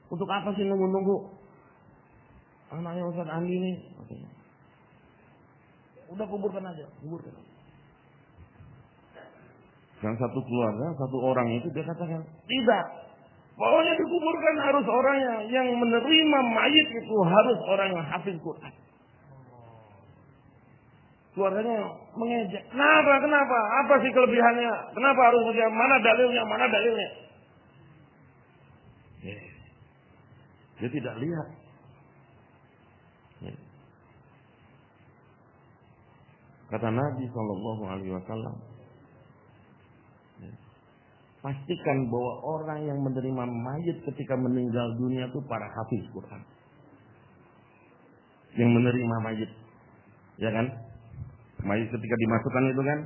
Untuk apa sih nunggu? Anaknya Ustaz Andi nih. Udah kuburkan aja. Yang satu keluarga, satu orang itu dia katakan, tidak. Pokoknya dikuburkan harus orangnya. Yang menerima mayit itu harus orang yang hafiz Quran. Keluarganya mengejek. Kenapa? Apa sih kelebihannya? Kenapa harus begitu? Mana dalilnya? Dia tidak lihat. Kata Nabi Shallallahu Alaihi Wasallam, pastikan bahwa orang yang menerima mayit ketika meninggal dunia itu para hafiz Quran. Yang menerima mayit, ya kan? Mayit ketika dimasukkan itu kan,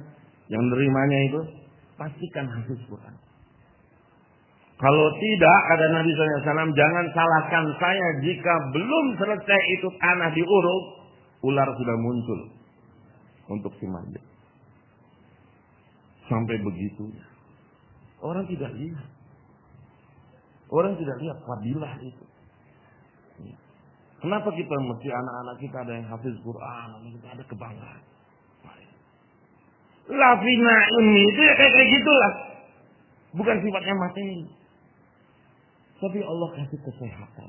yang menerimanya itu pastikan hafiz Quran. Kalau tidak, kata Nabi SAW, jangan salahkan saya jika belum selesai itu tanah diuruk, ular sudah muncul untuk si mayit. Sampai begitu. Orang tidak lihat fadilah itu. Kenapa kita mesti anak-anak kita ada yang hafiz Quran, kita ada kebanggaan. Lafina ini itu ya kayak gitulah. Bukan sifatnya materi. Tapi Allah kasih kesehatan.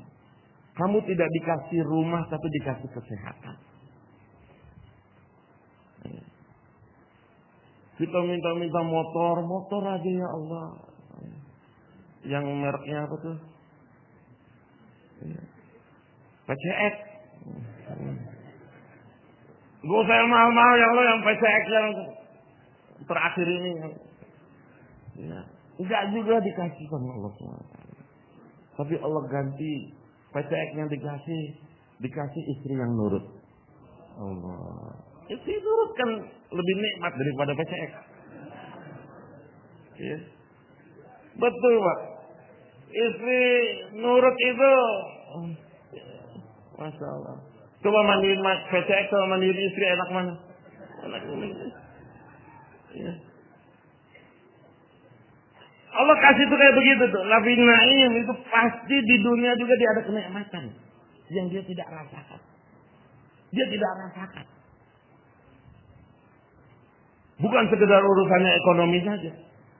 Kamu tidak dikasih rumah tapi dikasih kesehatan. Kita minta motor aja ya Allah. Yang mereknya apa tuh? PCX. Gak usah yang mahal-mahal ya Allah, yang PCX yang terakhir ini. Ya. Enggak juga dikasih sama Allah SWT. Tapi Allah ganti PCX yang dikasih istri yang nurut. Allah. Istri nurut kan lebih nikmat daripada PCX. Ya. Betul Pak. Istri nurut itu, Masya Allah. Coba mandiin PCX sama mandiin istri enak mana? Enak ini. Ya. Allah kasih tuh kayak begitu tuh. Lafin naim itu pasti di dunia juga dia ada kenikmatan yang dia tidak rasakan. Bukan sekedar urusannya ekonomi saja.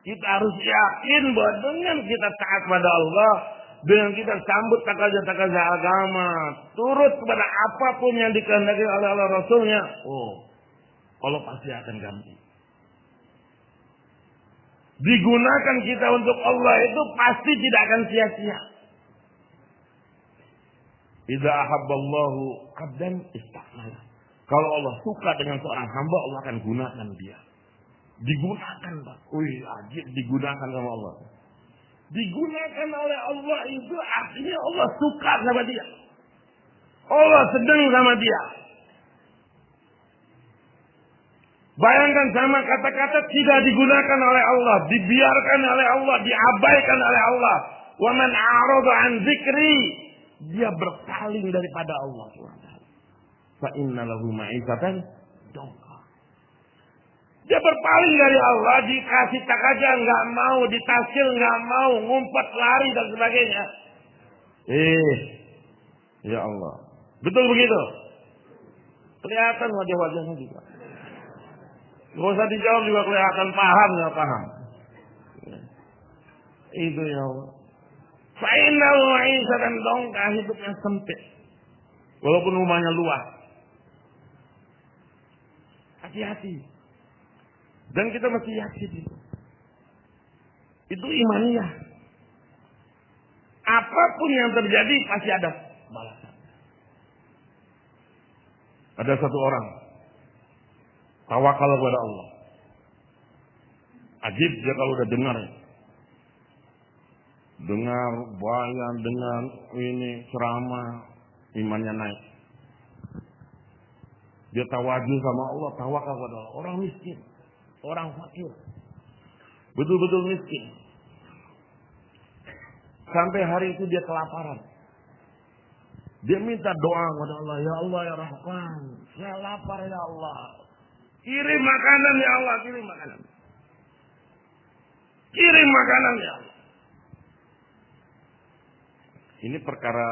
Kita harus yakin bahwa dengan kita taat pada Allah, Dengan kita sambut takaza agama, turut kepada apapun yang dikehendaki oleh Allah Rasulnya, Allah pasti akan ganti. Digunakan kita untuk Allah itu pasti tidak akan sia-sia. Idza ahabballahu 'abdan istakmala. Kalau Allah suka dengan seorang hamba, Allah akan gunakan dia. Digunakan, Pak. Ajib digunakan sama Allah. Digunakan oleh Allah itu artinya Allah suka sama dia. Allah sedang sama dia. Bayangkan sama kata-kata tidak digunakan oleh Allah, dibiarkan oleh Allah, diabaikan oleh Allah. Wa man a'rada 'an dzikri, dia berpaling daripada Allah SWT. Fa inna lahu ma'isatan dongka. Dia berpaling dari Allah, dikasih takaja nggak mau, ditasil nggak mau, ngumpet lari dan sebagainya. Ya Allah, betul begitu? Kelihatan wajah-wajahnya juga. Gak usah dijawab juga kelihatan paham nggak paham. Itu ya Allah. Fa inna lahu ma'isatan dongka, hidupnya sempit. Walaupun rumahnya luas. Hati-hati. Dan kita mesti yakin itu. Itu imaniyah. Apapun yang terjadi pasti ada balasan. Ada satu orang tawakal kepada Allah. Ajib dia kalau udah dengar bayan, dengar ini ceramah, imannya naik. Dia tawadu sama Allah, tawakal kepada Allah. Orang miskin, orang fakir, betul-betul miskin. Sampai hari itu dia kelaparan. Dia minta doa kepada Allah, ya Allah ya Rahman, saya lapar ya Allah. Kirim makanan ya Allah, kirim makanan. Kirim makanan ya Allah. Ini perkara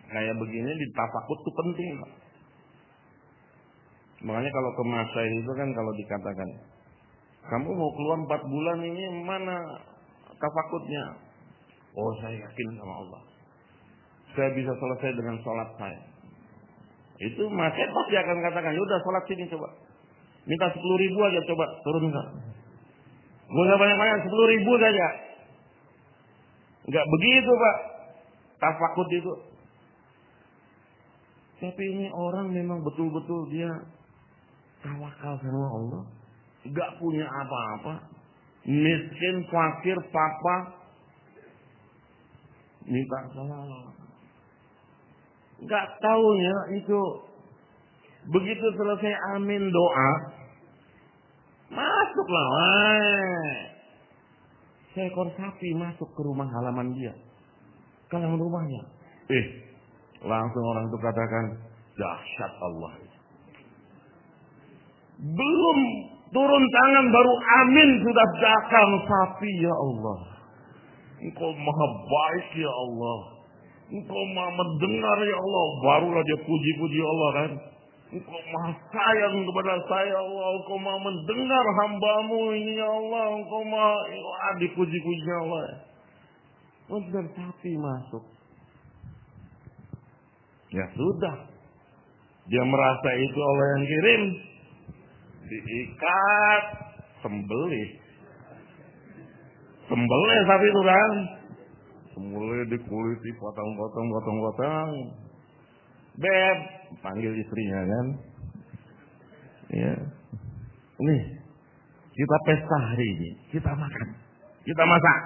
kayak begini di tafakut itu penting. Makanya kalau ke Masai itu kan kalau dikatakan, kamu mau keluar 4 bulan ini mana tafakutnya? Oh saya yakin sama Allah. Saya bisa selesai dengan sholat saya. Itu Masai pasti akan katakan, yaudah sholat sini coba. Minta 10.000 aja coba turunkan. Gak usah banyak-banyak, 10.000 saja. Enggak begitu Pak. Tafakut itu. Tapi ini orang memang betul-betul dia tawakal sama Allah. Enggak punya apa-apa. Miskin, fakir, papa. Minta sama Allah. Enggak tahunya itu. Begitu selesai amin doa. Masuklah. Seekor sapi masuk ke rumah halaman dia. Ke dalam rumahnya. Langsung orang itu katakan, dahsyat Allah. Belum turun tangan baru amin sudah datang sapi, ya Allah. Engkau maha baik ya Allah. Engkau maha mendengar ya Allah. Barulah dia puji-puji Allah kan. Engkau maha sayang kepada saya Allah. Engkau maha mendengar hambamu ini ya Allah. Engkau maha dipuji-puji Allah. Dan sapi masuk. Ya sudah. Dia merasa itu Allah yang kirim. Diikat. Sembelih. Sembelih sapi itu kan. Sembelih dikuliti potong-potong. Beb. Panggil istrinya kan. Ya. Nih. Kita pesta hari ini. Kita makan. Kita masak.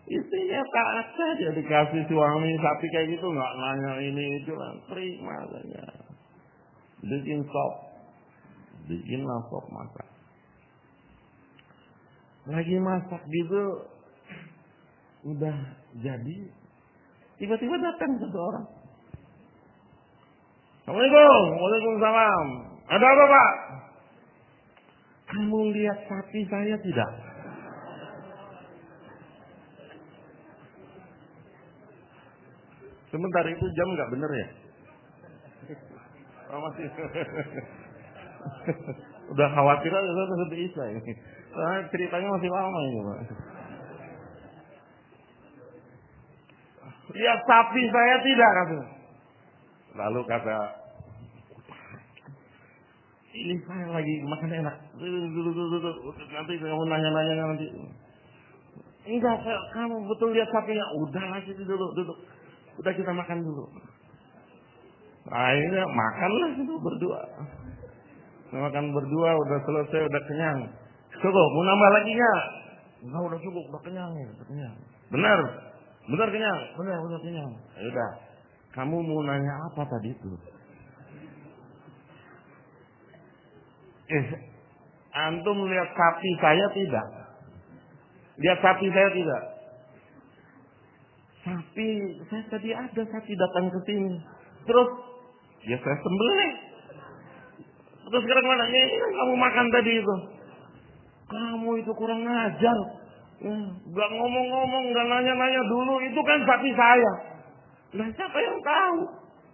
Istrinya taat saja dikasih suami sapi kayak gitu, nggak nanya ini itu lah, terima saja. Bikin sop, bikin sop masak. Lagi masak gitu, udah jadi, tiba-tiba datang satu orang. Assalamualaikum, waalaikumsalam. Ada apa Pak? Kamu lihat sapi saya tidak? Sebentar itu jam nggak bener ya? Oh, masih. Udah khawatir aja sudah Isya ini. Soalnya ceritanya masih lama ini Pak. lihat sapi saya tidak katanya. Lalu kata, ini saya lagi makan enak. Duduk. Nanti kamu nanya-nanya nanti. Enggak, kamu betul lihat sapinya. Udah lah sini duduk. Udah kita makan dulu. Akhirnya makanlah itu berdua. Makan berdua, udah selesai, udah kenyang. Cukup, mau nambah lagi nggak? Enggak, udah cukup, udah kenyang ya, udah kenyang. Benar kenyang, benar kenyang. Ya udah, kamu mau nanya apa tadi itu? Antum lihat sapi saya tidak? Lihat sapi saya tidak? Sapi, saya tadi ada sapi datang ke sini. Terus, ya saya sembelih. Terus sekarang mana? Ya, ini kan kamu makan tadi itu. Kamu itu kurang ngajar. Gak ngomong-ngomong, gak nanya-nanya dulu. Itu kan sapi saya. Nah, siapa yang tahu?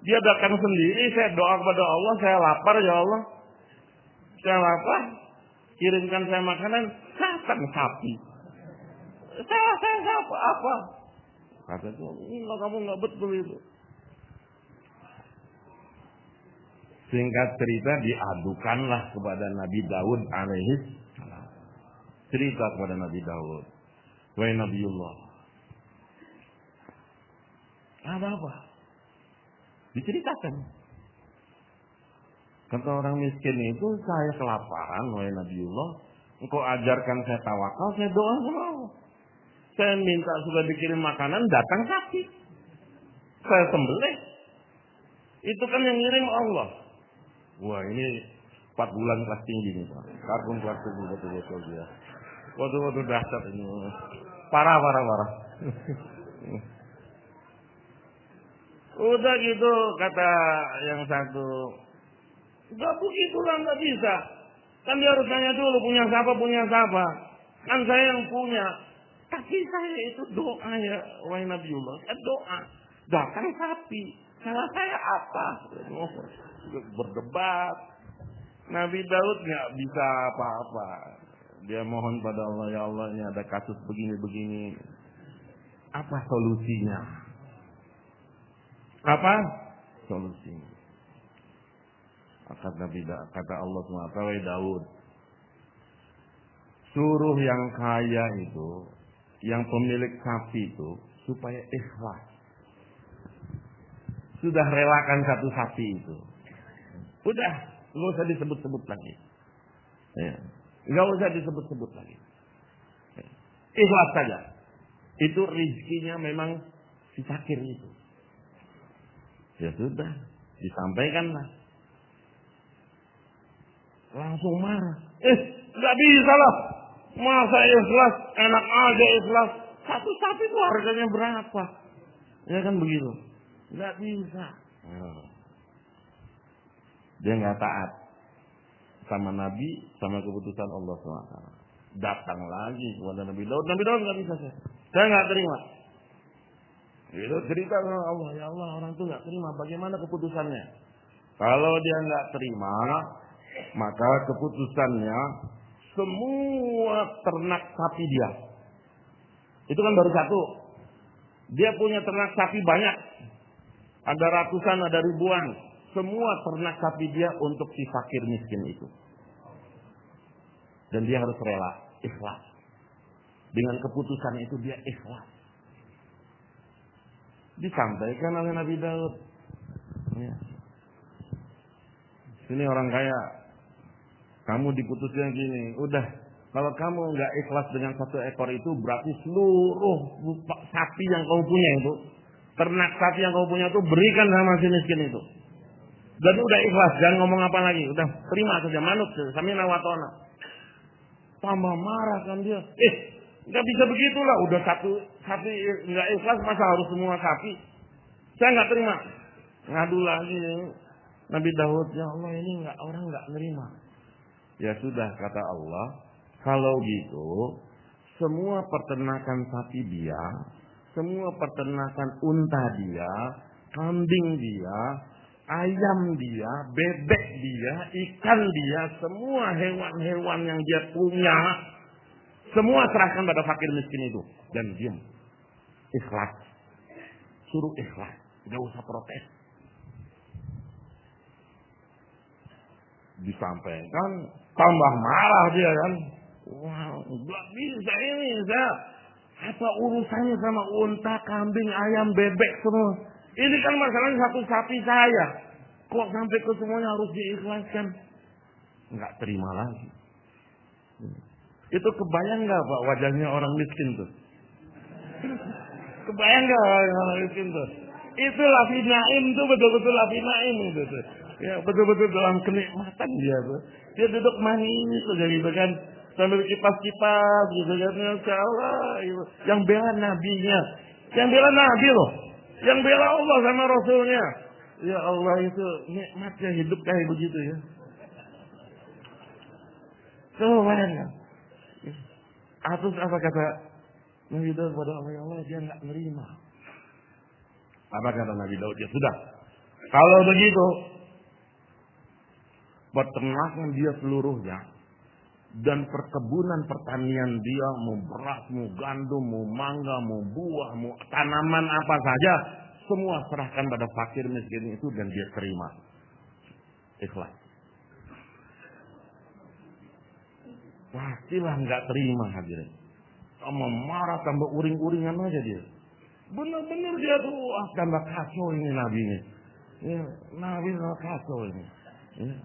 Dia datang sendiri, saya doa kepada Allah, saya lapar ya Allah. Saya lapar, kirimkan saya makanan, datang sapi. Saya apa? Kata dia, enggak, kamu nggak betul itu. Singkat cerita, diadukanlah kepada Nabi Daud alaihi salam. Cerita kepada Nabi Daud, wahai Nabiullah, ada apa? Diceritakan. Kata orang miskin itu, saya kelaparan, wahai Nabiullah. Engkau ajarkan saya tawakal, saya doa sama Allah. Saya minta sudah dikirim makanan, datang sapi. Saya sembelih. Itu kan yang ngirim Allah. Wah, ini 4 bulan kelas tinggi nih Pak. Karbon kelas tinggi betul-betul dia. Waduh dahsyat ini. Parah. Udah gitu kata yang satu. Gak begitulah, gak bisa. Kan dia harus tanya dulu punya siapa. Kan saya yang punya. Tapi saya itu doa ya, wahai Nabiullah. Saya doa. Datang sapi. Salah saya apa? Berdebat. Nabi Daud nggak bisa apa-apa. Dia mohon pada Allah, ya Allah ini ada kasus begini-begini. Apa solusinya? Apa solusinya? Kata Allah SWT, wahai Daud, suruh yang kaya itu, yang pemilik sapi itu, supaya ikhlas. Sudah relakan satu sapi itu. Udah, nggak usah disebut-sebut lagi. Nggak usah disebut-sebut lagi. Ikhlas saja. Itu rizkinya memang si fakir itu. Ya sudah, disampaikanlah. Langsung marah. Nggak bisa lah. Masa ikhlas, enak aja ikhlas. Satu sapi itu harganya berapa? Ya kan begitu. Nggak bisa. Dia nggak taat sama Nabi, sama keputusan Allah SWT. Datang lagi kepada Nabi Daud. Nabi Daud nggak bisa saya nggak terima. Itu cerita sama Allah. Ya Allah, orang itu nggak terima. Bagaimana keputusannya? Kalau dia nggak terima, maka keputusannya semua ternak sapi dia. Itu kan baru satu. Dia punya ternak sapi banyak. Ada ratusan, ada ribuan. Semua ternak sapi dia untuk si fakir miskin itu. Dan dia harus rela, ikhlas. Dengan keputusan itu dia ikhlas. Disampaikan oleh Nabi Daud. Ya. Sini orang kaya. Kamu diputusnya gini. Udah. Kalau kamu nggak ikhlas dengan satu ekor itu, berarti seluruh sapi yang kamu punya itu, ternak sapi yang kamu punya itu, berikan sama si miskin itu. Dan udah ikhlas, jangan ngomong apa lagi. Udah terima saja, manut samina watona. Tambah marah kan dia. Nggak bisa begitulah. Udah satu sapi nggak ikhlas, masa harus semua sapi? Saya nggak terima. Ngadu lagi. Nabi Daud, ya Allah ini orang nggak nerima. Ya sudah, kata Allah, kalau gitu semua peternakan sapi dia, semua peternakan unta dia, kambing dia, ayam dia, bebek dia, ikan dia, semua hewan-hewan yang dia punya, semua serahkan pada fakir miskin itu. Dan diam. Ikhlas. suruh ikhlas, nggak usah protes. Disampaikan, tambah marah dia kan. Wah, nggak bisa ini, saya apa urusannya sama unta, kambing, ayam, bebek semua. Ini kan masalahnya satu sapi saya. Kok sampai ke semuanya harus diikhlaskan? Nggak terima lagi. Itu kebayang nggak Pak wajahnya orang miskin tuh? Kebayang nggak orang miskin tuh? Itu lafi naim tuh, betul-betul lafi naim gitu. Ya betul-betul dalam kenikmatan dia tuh. Dia duduk manis aja gitu kan, sambil kipas-kipas gitu kan. Insya Allah gitu. Yang bela nabinya, yang bela nabi loh, yang bela Allah sama Rasulnya. Ya Allah, itu nikmatnya hidup kayak begitu ya. Coba bayangkan. Terus apa kata Nabi Daud pada Allah, ya Allah, dia nggak nerima. Apa kata Nabi Daud? Ya sudah, kalau begitu peternakan dia seluruhnya dan perkebunan pertanian dia, mau beras, mau gandum, mau mangga, mau buah, mau tanaman apa saja, semua serahkan pada fakir miskin itu dan dia terima. Ikhlas. Pastilah nggak terima hadirin. Sama marah, tambah uring-uringan aja dia. Benar-benar dia tuh tambah kacau ini Nabi ini. Ya, Nabi tambah kacau ini. Ya.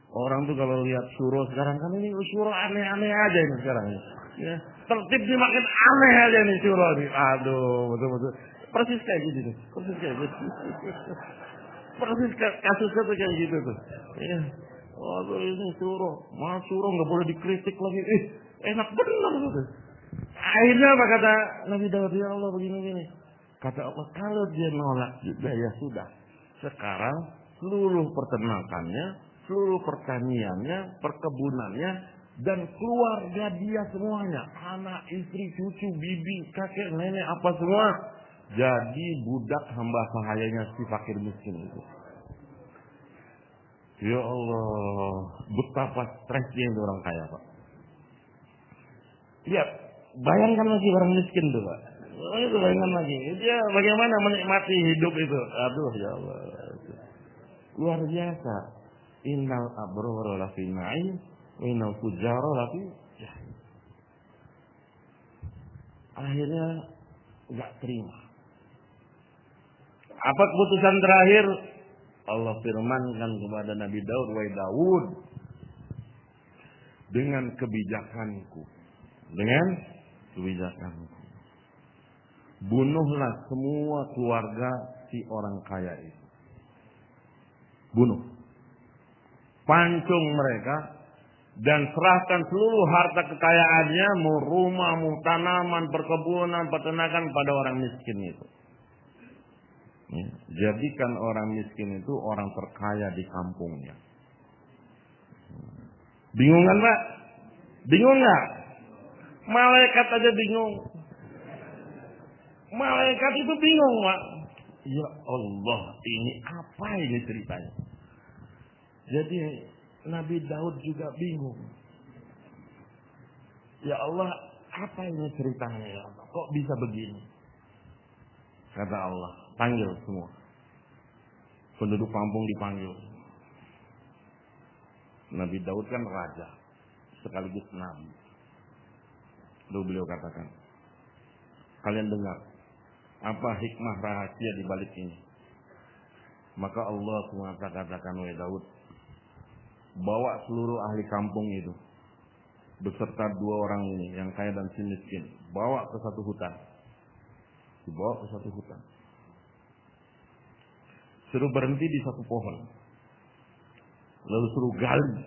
Orang tuh kalau lihat syuro sekarang kan ini syuro aneh-aneh aja ini sekarang. Ya. Tertibnya makin aneh aja nih syuro nih. Aduh, betul-betul. Persis kayak gitu tuh. Persis kayak gitu. Persis kasusnya tuh kayak gitu tuh. Ya. Waduh ini syuro. Mas syuro nggak boleh dikritik lagi. Enak benar gitu. Akhirnya apa kata Nabi Daud, ya Allah begini-begini. Kata Allah, kalau dia nolak juga ya sudah. Sekarang seluruh peternakannya, seluruh pertaniannya, perkebunannya, dan keluarga dia semuanya. Anak, istri, cucu, bibi, kakek, nenek, apa semua. Jadi budak hamba sahayanya si fakir miskin itu. Ya Allah, betapa stresnya itu orang kaya Pak. Lihat, bayangkan lagi orang miskin tuh Pak. Oh, itu bayangkan lagi. Dia bagaimana menikmati hidup itu. Aduh ya Allah. Luar biasa. Innal abrara lafi na'im wa innal fujara lafi jahim. Akhirnya enggak terima. Apa keputusan terakhir? Allah firmankan kepada Nabi Daud, "Wahai Daud, dengan kebijakanku, dengan kebijakanku, bunuhlah semua keluarga si orang kaya itu. Bunuh. Pancung mereka dan serahkan seluruh harta kekayaannya, mau rumah, mau tanaman, perkebunan, peternakan pada orang miskin itu. Ya, jadikan orang miskin itu orang terkaya di kampungnya." Bingung kan Pak? Bingung nggak? Malaikat aja bingung. Malaikat itu bingung Pak. Ya Allah, ini apa ini ceritanya? Jadi Nabi Daud juga bingung. Ya Allah, apa ini ceritanya ya Allah? Kok bisa begini? Kata Allah, panggil semua. Penduduk kampung dipanggil. Nabi Daud kan raja, sekaligus nabi. Lalu beliau katakan, kalian dengar apa hikmah rahasia di balik ini? Maka Allah SWT katakan, wahai Daud, bawa seluruh ahli kampung itu beserta dua orang ini, yang kaya dan si miskin, bawa ke satu hutan. Dibawa ke satu hutan. Suruh berhenti di satu pohon. Lalu suruh gali.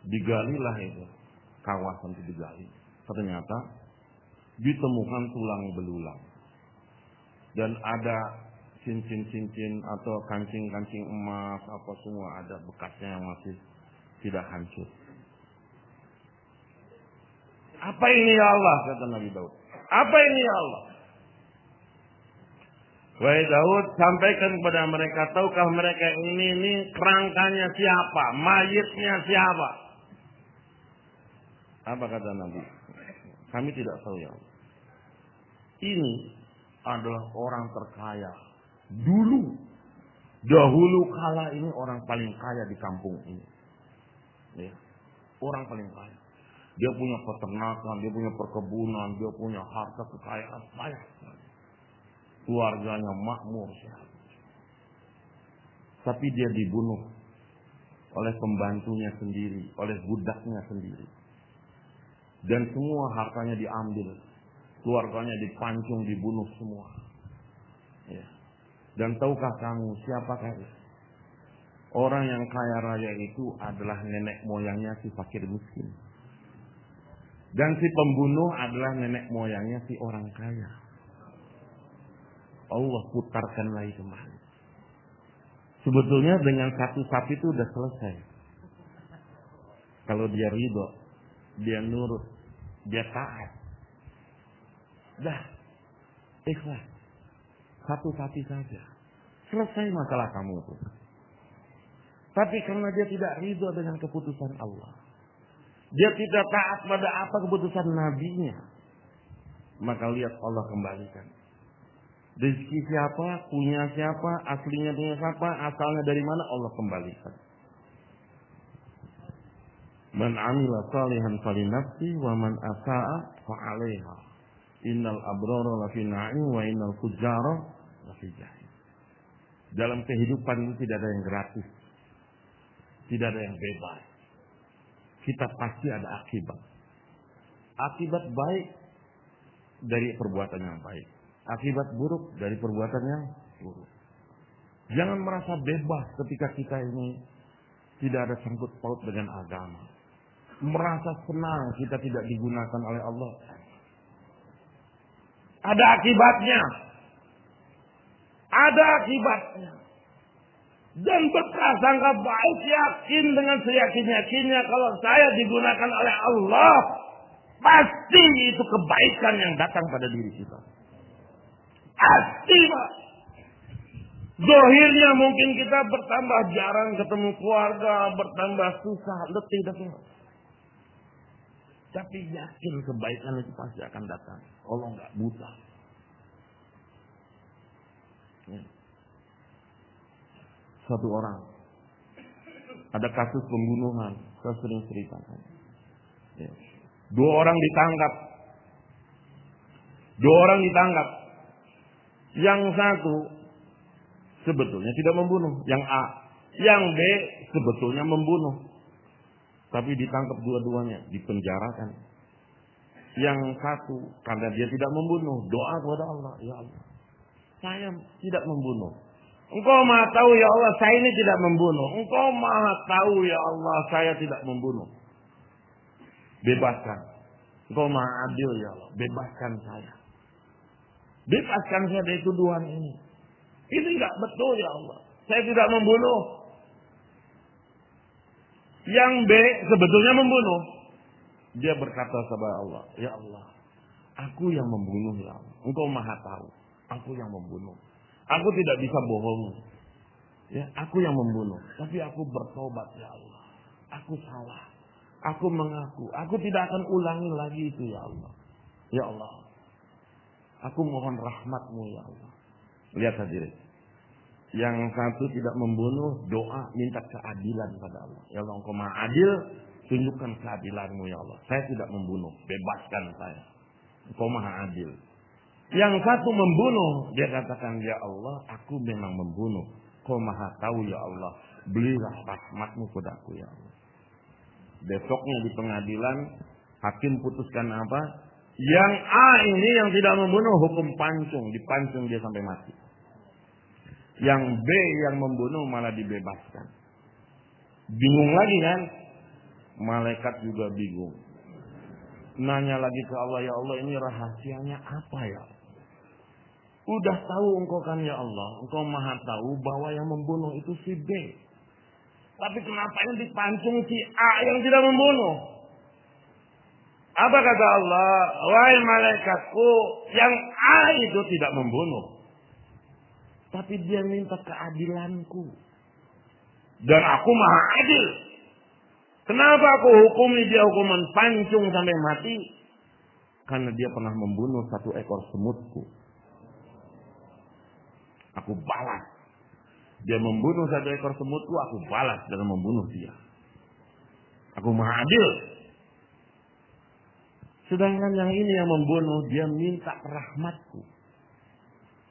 Digalilah itu. Kawasan itu digali. Ternyata ditemukan tulang belulang. Dan ada cincin-cincin atau kancing-kancing emas apa semua, ada bekasnya yang masih tidak hancur. Apa ini ya Allah? Kata Nabi Daud. Apa ini ya Allah? Wahai Daud, sampaikan kepada mereka, tahukah mereka ini kerangkanya siapa? Mayitnya siapa? Apa kata Nabi? Kami tidak tahu ya Allah. Ini adalah orang terkaya. Dahulu kala ini orang paling kaya di kampung ini. Ya, orang paling kaya. Dia punya peternakan, dia punya perkebunan, dia punya harta kekayaan banyak. Keluarganya makmur. Tapi dia dibunuh oleh pembantunya sendiri, oleh budaknya sendiri. Dan semua hartanya diambil. Keluarganya dipancung, dibunuh semua. Ya. Dan tahukah kamu siapakah itu? Orang yang kaya raya itu adalah nenek moyangnya si fakir miskin. Dan si pembunuh adalah nenek moyangnya si orang kaya. Allah putarkan lagi kembali. Sebetulnya dengan satu sapi itu udah selesai. Kalau dia ridho, dia nurut, dia taat. Dah, ikhlas. Satu sapi saja. Selesai masalah kamu itu. Tapi karena dia tidak ridho dengan keputusan Allah. Dia tidak taat pada apa keputusan nabinya. Maka lihat Allah kembalikan. Rezeki siapa, punya siapa, aslinya punya siapa, asalnya dari mana Allah kembalikan. Man amila salihan falinafsi wa man asa'a fa'alaiha. Innal abrara lafi na'im wa innal fujjara lafi jahim. Dalam kehidupan ini tidak ada yang gratis. Tidak ada yang bebas. Kita pasti ada akibat. Akibat baik dari perbuatan yang baik. Akibat buruk dari perbuatan yang buruk. Jangan merasa bebas ketika kita ini tidak ada sangkut paut dengan agama. Merasa senang kita tidak digunakan oleh Allah. Ada akibatnya. Ada akibatnya. Dan berprasangka baik, yakin dengan seyakin-yakinnya kalau saya digunakan oleh Allah, pasti itu kebaikan yang datang pada diri kita. Pasti, Pak. Zahirnya mungkin kita bertambah jarang ketemu keluarga, bertambah susah, letih dan semua. Tapi yakin kebaikan itu pasti akan datang. Allah nggak buta. Ya. Satu orang ada kasus pembunuhan, saya sering ceritakan. Ya. Dua orang ditangkap. Yang satu sebetulnya tidak membunuh, yang A. Yang B sebetulnya membunuh. Tapi ditangkap dua-duanya, dipenjarakan. Yang satu karena dia tidak membunuh, doa kepada Allah, ya Allah, saya tidak membunuh. Engkau maha tahu ya Allah, saya ini tidak membunuh. Engkau maha tahu ya Allah, saya tidak membunuh. Bebaskan. Engkau maha adil ya Allah, bebaskan saya. Bebaskan saya dari tuduhan ini. Ini enggak betul ya Allah, saya tidak membunuh. Yang B sebetulnya membunuh. Dia berkata kepada Allah, ya Allah, aku yang membunuh ya Allah. Engkau maha tahu, aku yang membunuh. Aku tidak bisa bohong. Ya, aku yang membunuh. Tapi aku bertobat ya Allah. Aku salah. Aku mengaku. Aku tidak akan ulangi lagi itu ya Allah. Ya Allah. Aku mohon rahmat-Mu ya Allah. Lihat hadirin. Yang satu tidak membunuh, doa minta keadilan pada Allah. Ya Allah, Engkau maha adil, tunjukkan keadilan-Mu ya Allah. Saya tidak membunuh, bebaskan saya. Engkau maha adil. Yang satu membunuh, dia katakan, ya Allah, aku memang membunuh. Kau maha tahu ya Allah, berilah rahmat-Mu padaku ya Allah. Besoknya di pengadilan, hakim putuskan apa? Yang A ini yang tidak membunuh, hukum pancung, dipancung dia sampai mati. Yang B yang membunuh malah dibebaskan. Bingung lagi kan? Malaikat juga bingung. Nanya lagi ke Allah, ya Allah, ini rahasianya apa ya? Udah tahu Engkau kan ya Allah, Engkau maha tahu bahwa yang membunuh itu si B. Tapi kenapa yang dipancung si A yang tidak membunuh? Apa kata Allah? Wahai malaikatku, yang A itu tidak membunuh. Tapi dia minta keadilanku. Dan aku maha adil. Kenapa aku hukumi dia hukuman pancung sampai mati? Karena dia pernah membunuh satu ekor semutku. Aku balas. Dia membunuh 1 ekor semutku, aku balas dengan membunuh dia. Aku maha adil. Sedangkan yang ini yang membunuh, dia minta rahmatku.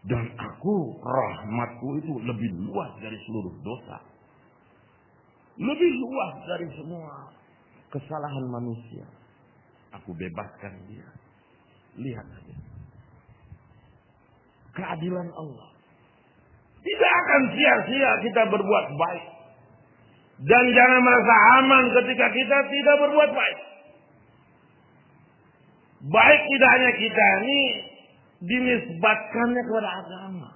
Dan aku, rahmatku itu lebih luas dari seluruh dosa. Lebih luas dari semua kesalahan manusia. Aku bebaskan dia. Lihat saja. Keadilan Allah. Tidak akan sia-sia kita berbuat baik. Dan jangan merasa aman ketika kita tidak berbuat baik. Baik tidak hanya kita ini dinisbatkannya kepada agama.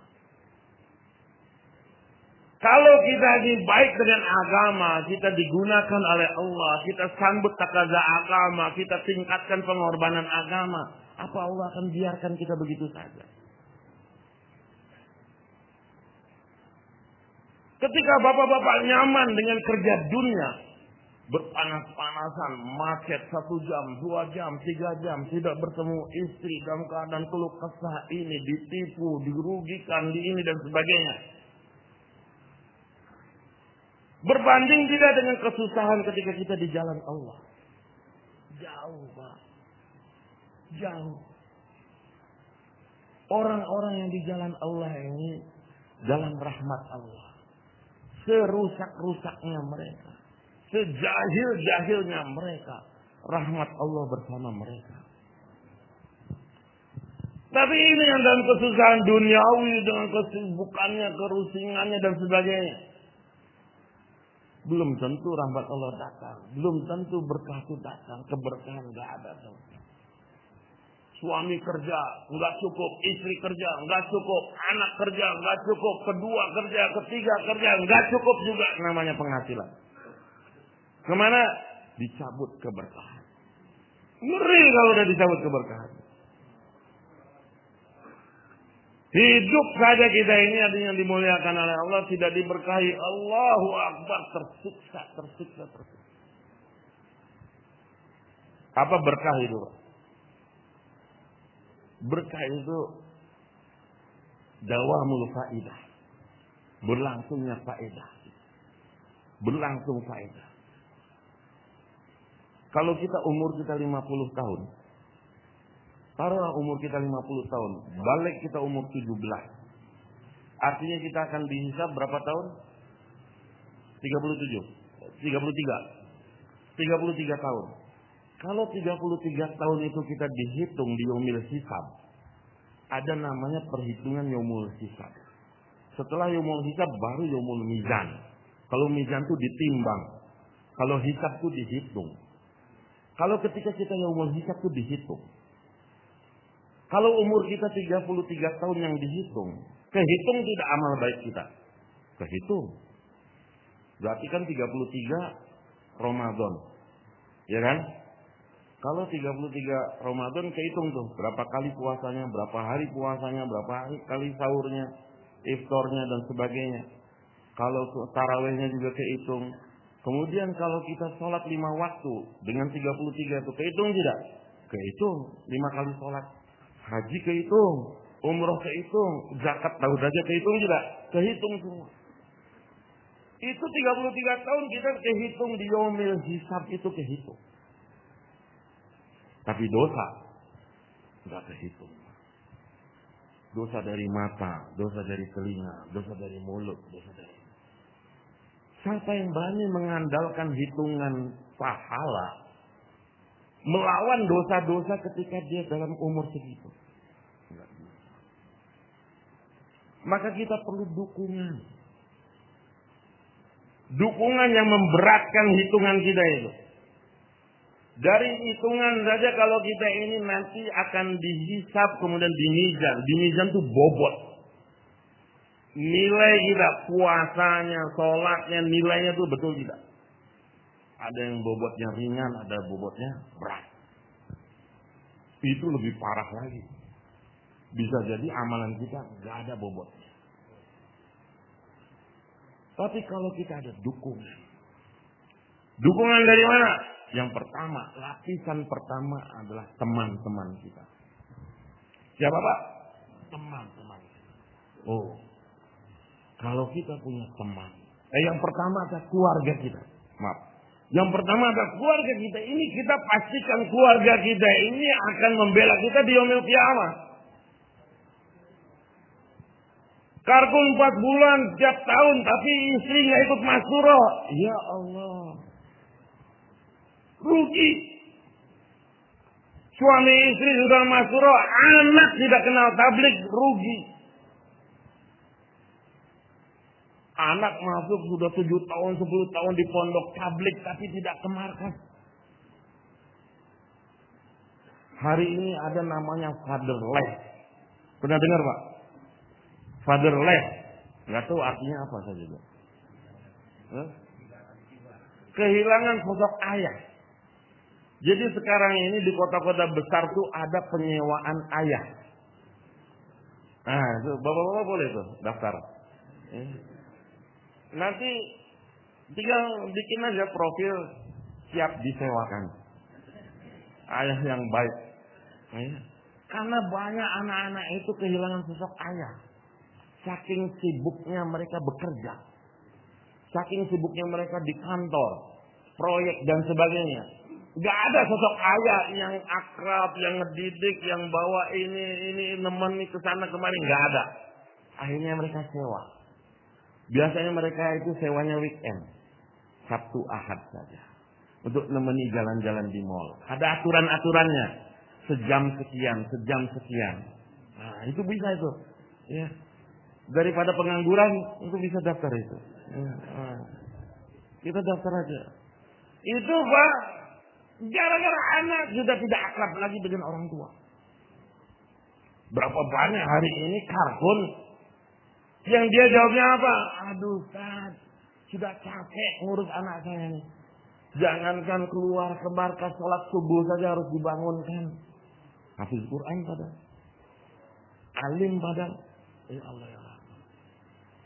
Kalau kita ini baik dengan agama, kita digunakan oleh Allah, kita sambut takaza agama, kita tingkatkan pengorbanan agama, apa Allah akan biarkan kita begitu saja? Ketika bapak-bapak nyaman dengan kerja dunia, berpanas-panasan, macet 1 jam, 2 jam, 3 jam, tidak bertemu istri dalam keadaan keluh kesah ini, ditipu, dirugikan, di ini dan sebagainya. Berbanding tidak dengan kesusahan ketika kita di jalan Allah. Jauh, Pak. Jauh. Orang-orang yang di jalan Allah ini dalam rahmat Allah. Serusak-rusaknya mereka. Sejahil-jahilnya mereka. Rahmat Allah bersama mereka. Tapi ini yang dalam kesusahan duniawi dengan kesibukannya, kerusingannya dan sebagainya. Belum tentu rahmat Allah datang. Belum tentu berkah itu datang. Keberkahan enggak ada. Suami kerja enggak cukup, istri kerja enggak cukup, anak kerja enggak cukup, kedua kerja, ketiga kerja enggak cukup juga namanya penghasilan. Kemana? Dicabut keberkahan. Ngeri kalau udah dicabut keberkahan. Hidup saja kita ini artinya dimuliakan oleh Allah, tidak diberkahi. Allahu Akbar, tersiksa. Apa berkah itu? Berkah itu dawamul faidah. Berlangsungnya faedah. Berlangsung faedah. Kalau kita umur kita 50 tahun, taruhlah umur kita 50 tahun, balik kita umur 17. Artinya kita akan dihisab berapa tahun? 33 tahun. Kalau 33 tahun itu kita dihitung di yaumil hisab, ada namanya perhitungan yaumul hisab. Setelah yaumul hisab baru yaumul mizan. Kalau mizan itu ditimbang, kalau hisab itu dihitung. Kalau ketika kita yaumul hisab itu dihitung. Kalau umur kita 33 tahun yang dihitung, kehitung tidak amal baik kita. Kehitung. Berarti kan 33 Ramadan. Ya kan? Kalau 33 Ramadan kehitung tuh. Berapa kali puasanya, berapa hari puasanya, berapa kali sahurnya, iftarnya dan sebagainya. Kalau tarawihnya juga kehitung. Kemudian kalau kita sholat 5 waktu dengan 33 itu kehitung tidak? Kehitung 5 kali sholat. Haji kehitung, umroh kehitung, zakat tahu saja kehitung tidak? Kehitung semua. Itu 33 tahun kita kehitung di yaumil hisab itu kehitung. Tapi dosa enggak kehitung. Dosa dari mata, dosa dari telinga, dosa dari mulut, dosa dari. Siapa yang berani mengandalkan hitungan pahala melawan dosa-dosa ketika dia dalam umur segitu? Maka kita perlu dukungan. Dukungan yang memberatkan hitungan kita itu. Dari hitungan saja kalau kita ini nanti akan dihisab kemudian dimizan. Dimizan itu bobot. Nilai kita, puasanya, sholatnya, nilainya itu betul tidak. Ada yang bobotnya ringan, ada bobotnya berat. Itu lebih parah lagi. Bisa jadi amalan kita nggak ada bobotnya. Tapi kalau kita ada dukungan. Dukungan dari mana? Yang pertama, lapisan pertama adalah teman-teman kita. Siapa Pak? Teman-teman kita. Oh, Kalau kita punya teman, yang pertama adalah keluarga kita. Maaf. Yang pertama adalah keluarga kita. Ini kita pastikan keluarga kita ini akan membela kita di yaumil qiyamah. Karkun 4 bulan setiap tahun, tapi istri nggak ikut masyurah. Ya Allah. Rugi. Suami istri sudah masyurah, anak tidak kenal tablik, rugi. Anak masuk sudah 7 tahun, 10 tahun di pondok tablik, tapi tidak ke markas. Hari ini ada namanya fatherless. Pernah dengar Pak? Fatherless. Nggak tahu artinya apa saja. Kehilangan sosok ayah. Jadi sekarang ini di kota-kota besar tuh ada penyewaan ayah. Nah, itu bapak-bapak boleh tuh daftar. Nanti tinggal bikin aja profil siap disewakan. Ayah yang baik. Karena banyak anak-anak itu kehilangan sosok ayah. Saking sibuknya mereka bekerja. Saking sibuknya mereka di kantor, proyek dan sebagainya. Gak ada sosok ayah yang akrab, yang ngedidik, yang bawa ini nemeni ke sana kemari, gak ada. Akhirnya mereka sewa. Biasanya mereka itu sewanya weekend, Sabtu Ahad saja, untuk nemeni jalan-jalan di mall. Ada aturan-aturannya, sejam sekian. Nah, itu bisa itu. Ya. Daripada pengangguran, itu bisa daftar itu. Kita daftar aja. Itu Pak, gara-gara anak sudah tidak akrab lagi dengan orang tua. Berapa banyak hari ini kartun yang dia jawabnya apa? Aduh Ustaz, sudah capek ngurus anak saya nih. Jangankan keluar ke markas sholat subuh saja harus dibangunkan. Hafiz Quran padahal. Alim padahal. Ya Allah ya Allah.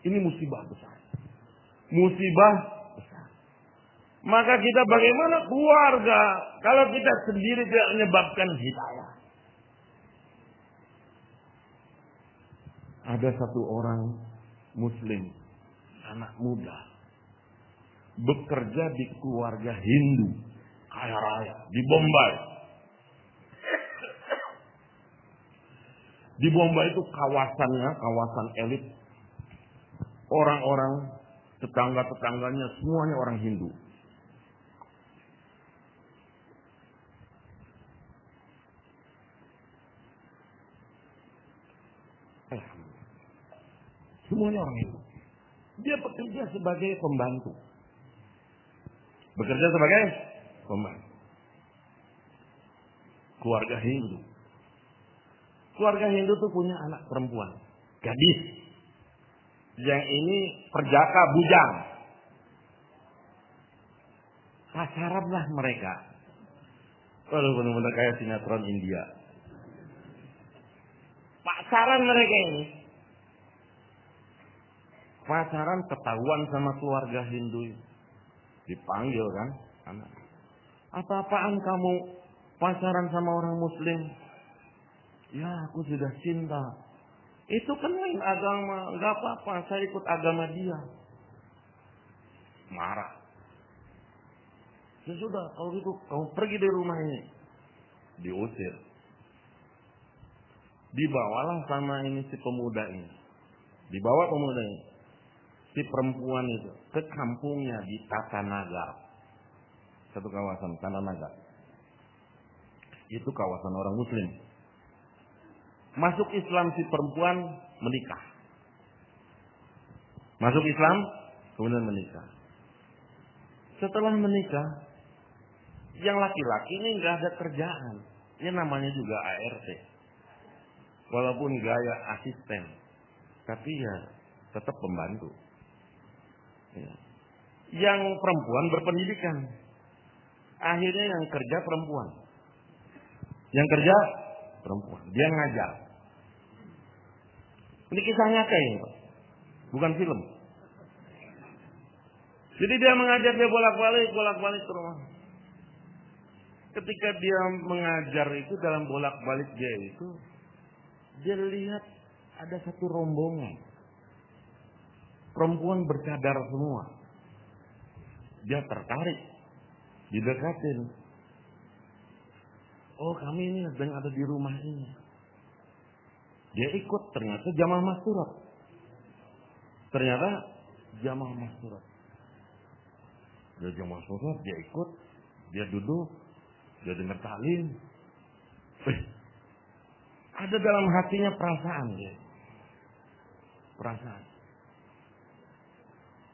Ini musibah besar. Musibah besar. Maka kita bagaimana keluarga kalau kita sendiri tidak menyebabkan hidayah. Ada satu orang Muslim, anak muda, bekerja di keluarga Hindu, kaya raya, di Bombay. Di Bombay itu kawasannya, kawasan elit. Orang-orang, tetangga-tetangganya semuanya orang Hindu. Semuanya orang Hindu. Dia bekerja sebagai pembantu. Bekerja sebagai pembantu. Keluarga Hindu. Keluarga Hindu tuh punya anak perempuan. Gadis. Yang ini perjaka bujang. Pacaranlah mereka. Waduh benar-benar kayak sinetron India. Pacaran mereka ini. Pacaran ketahuan sama keluarga Hindu. Dipanggil kan anak. Apa-apaan kamu pacaran sama orang Muslim? Ya aku sudah cinta. Itu kan lain agama, nggak apa-apa, saya ikut agama dia. Marah. Ya sudah, kalau gitu kamu pergi dari rumah ini. Diusir. Dibawalah sama ini si pemuda ini. Dibawa pemuda ini. Si perempuan itu ke kampungnya di Tatanagar. Satu kawasan Tatanagar. Itu kawasan orang Muslim. Masuk Islam si perempuan menikah. Masuk Islam kemudian menikah. Setelah menikah, yang laki-laki ini nggak ada kerjaan. Ini namanya juga ART. Walaupun gaya asisten, tapi ya tetap pembantu. Ya. Yang perempuan berpendidikan. Akhirnya yang kerja perempuan. Yang kerja perempuan. Dia ngajar. Ini kisah nyata ini, Pak. Bukan film. Jadi dia mengajar, dia bolak-balik ke rumah. Ketika dia mengajar itu, dalam bolak-balik dia lihat ada satu rombongan. perempuan bercadar semua. Dia tertarik, didekatin. Oh, kami ini sedang ada di rumah ini. Dia ikut, ternyata jamaah masturat. Ternyata jamaah masturat. Dia jamaah masturat, dia ikut, dia duduk, dia dengar taklim. Ada dalam hatinya perasaan dia. Perasaan.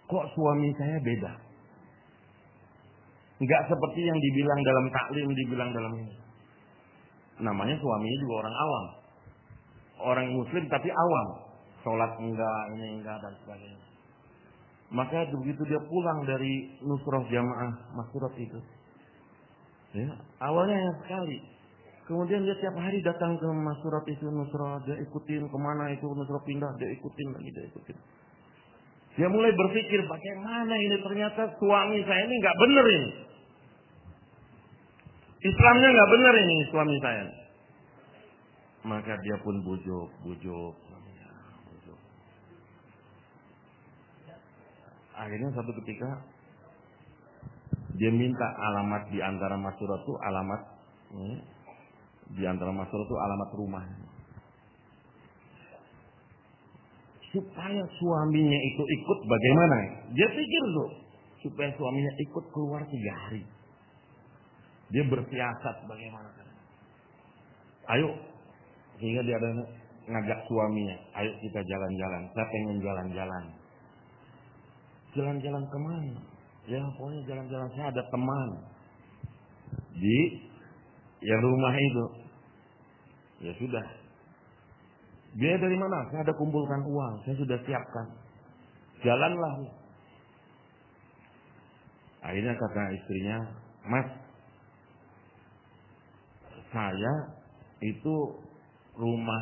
Kok suami saya beda? Enggak seperti yang dibilang dalam taklim, dibilang dalam ini. Namanya suaminya juga orang awam. Orang muslim tapi awam. Sholat enggak, ini enggak, dan sebagainya. Maka begitu dia pulang dari nusrah jamaah masturat itu. Ya, awalnya yang sekali. Kemudian dia tiap hari datang ke masturat itu, nusrah, dia ikutin kemana itu, nusrah pindah, dia ikutin lagi, dia ikutin. Dia mulai berpikir, bagaimana ini ternyata suami saya ini nggak benar ini. Islamnya nggak benar ini suami saya. Maka dia pun bujuk. Akhirnya satu ketika dia minta alamat di antara masyarakat itu alamat di antara masyarakat itu alamat rumah. Supaya suaminya itu ikut bagaimana? Dia pikir loh, supaya suaminya ikut keluar 3 hari. Dia bersiasat bagaimana? Ayo, sehingga dia ada ngajak suaminya, ayo kita jalan-jalan. Saya pengen jalan-jalan. Jalan-jalan kemana? Ya pokoknya jalan-jalan, saya ada teman di rumah itu. Ya sudah. Biaya dari mana? Saya ada kumpulkan uang, saya sudah siapkan. Jalanlah. Akhirnya kata istrinya, Mas, saya itu rumah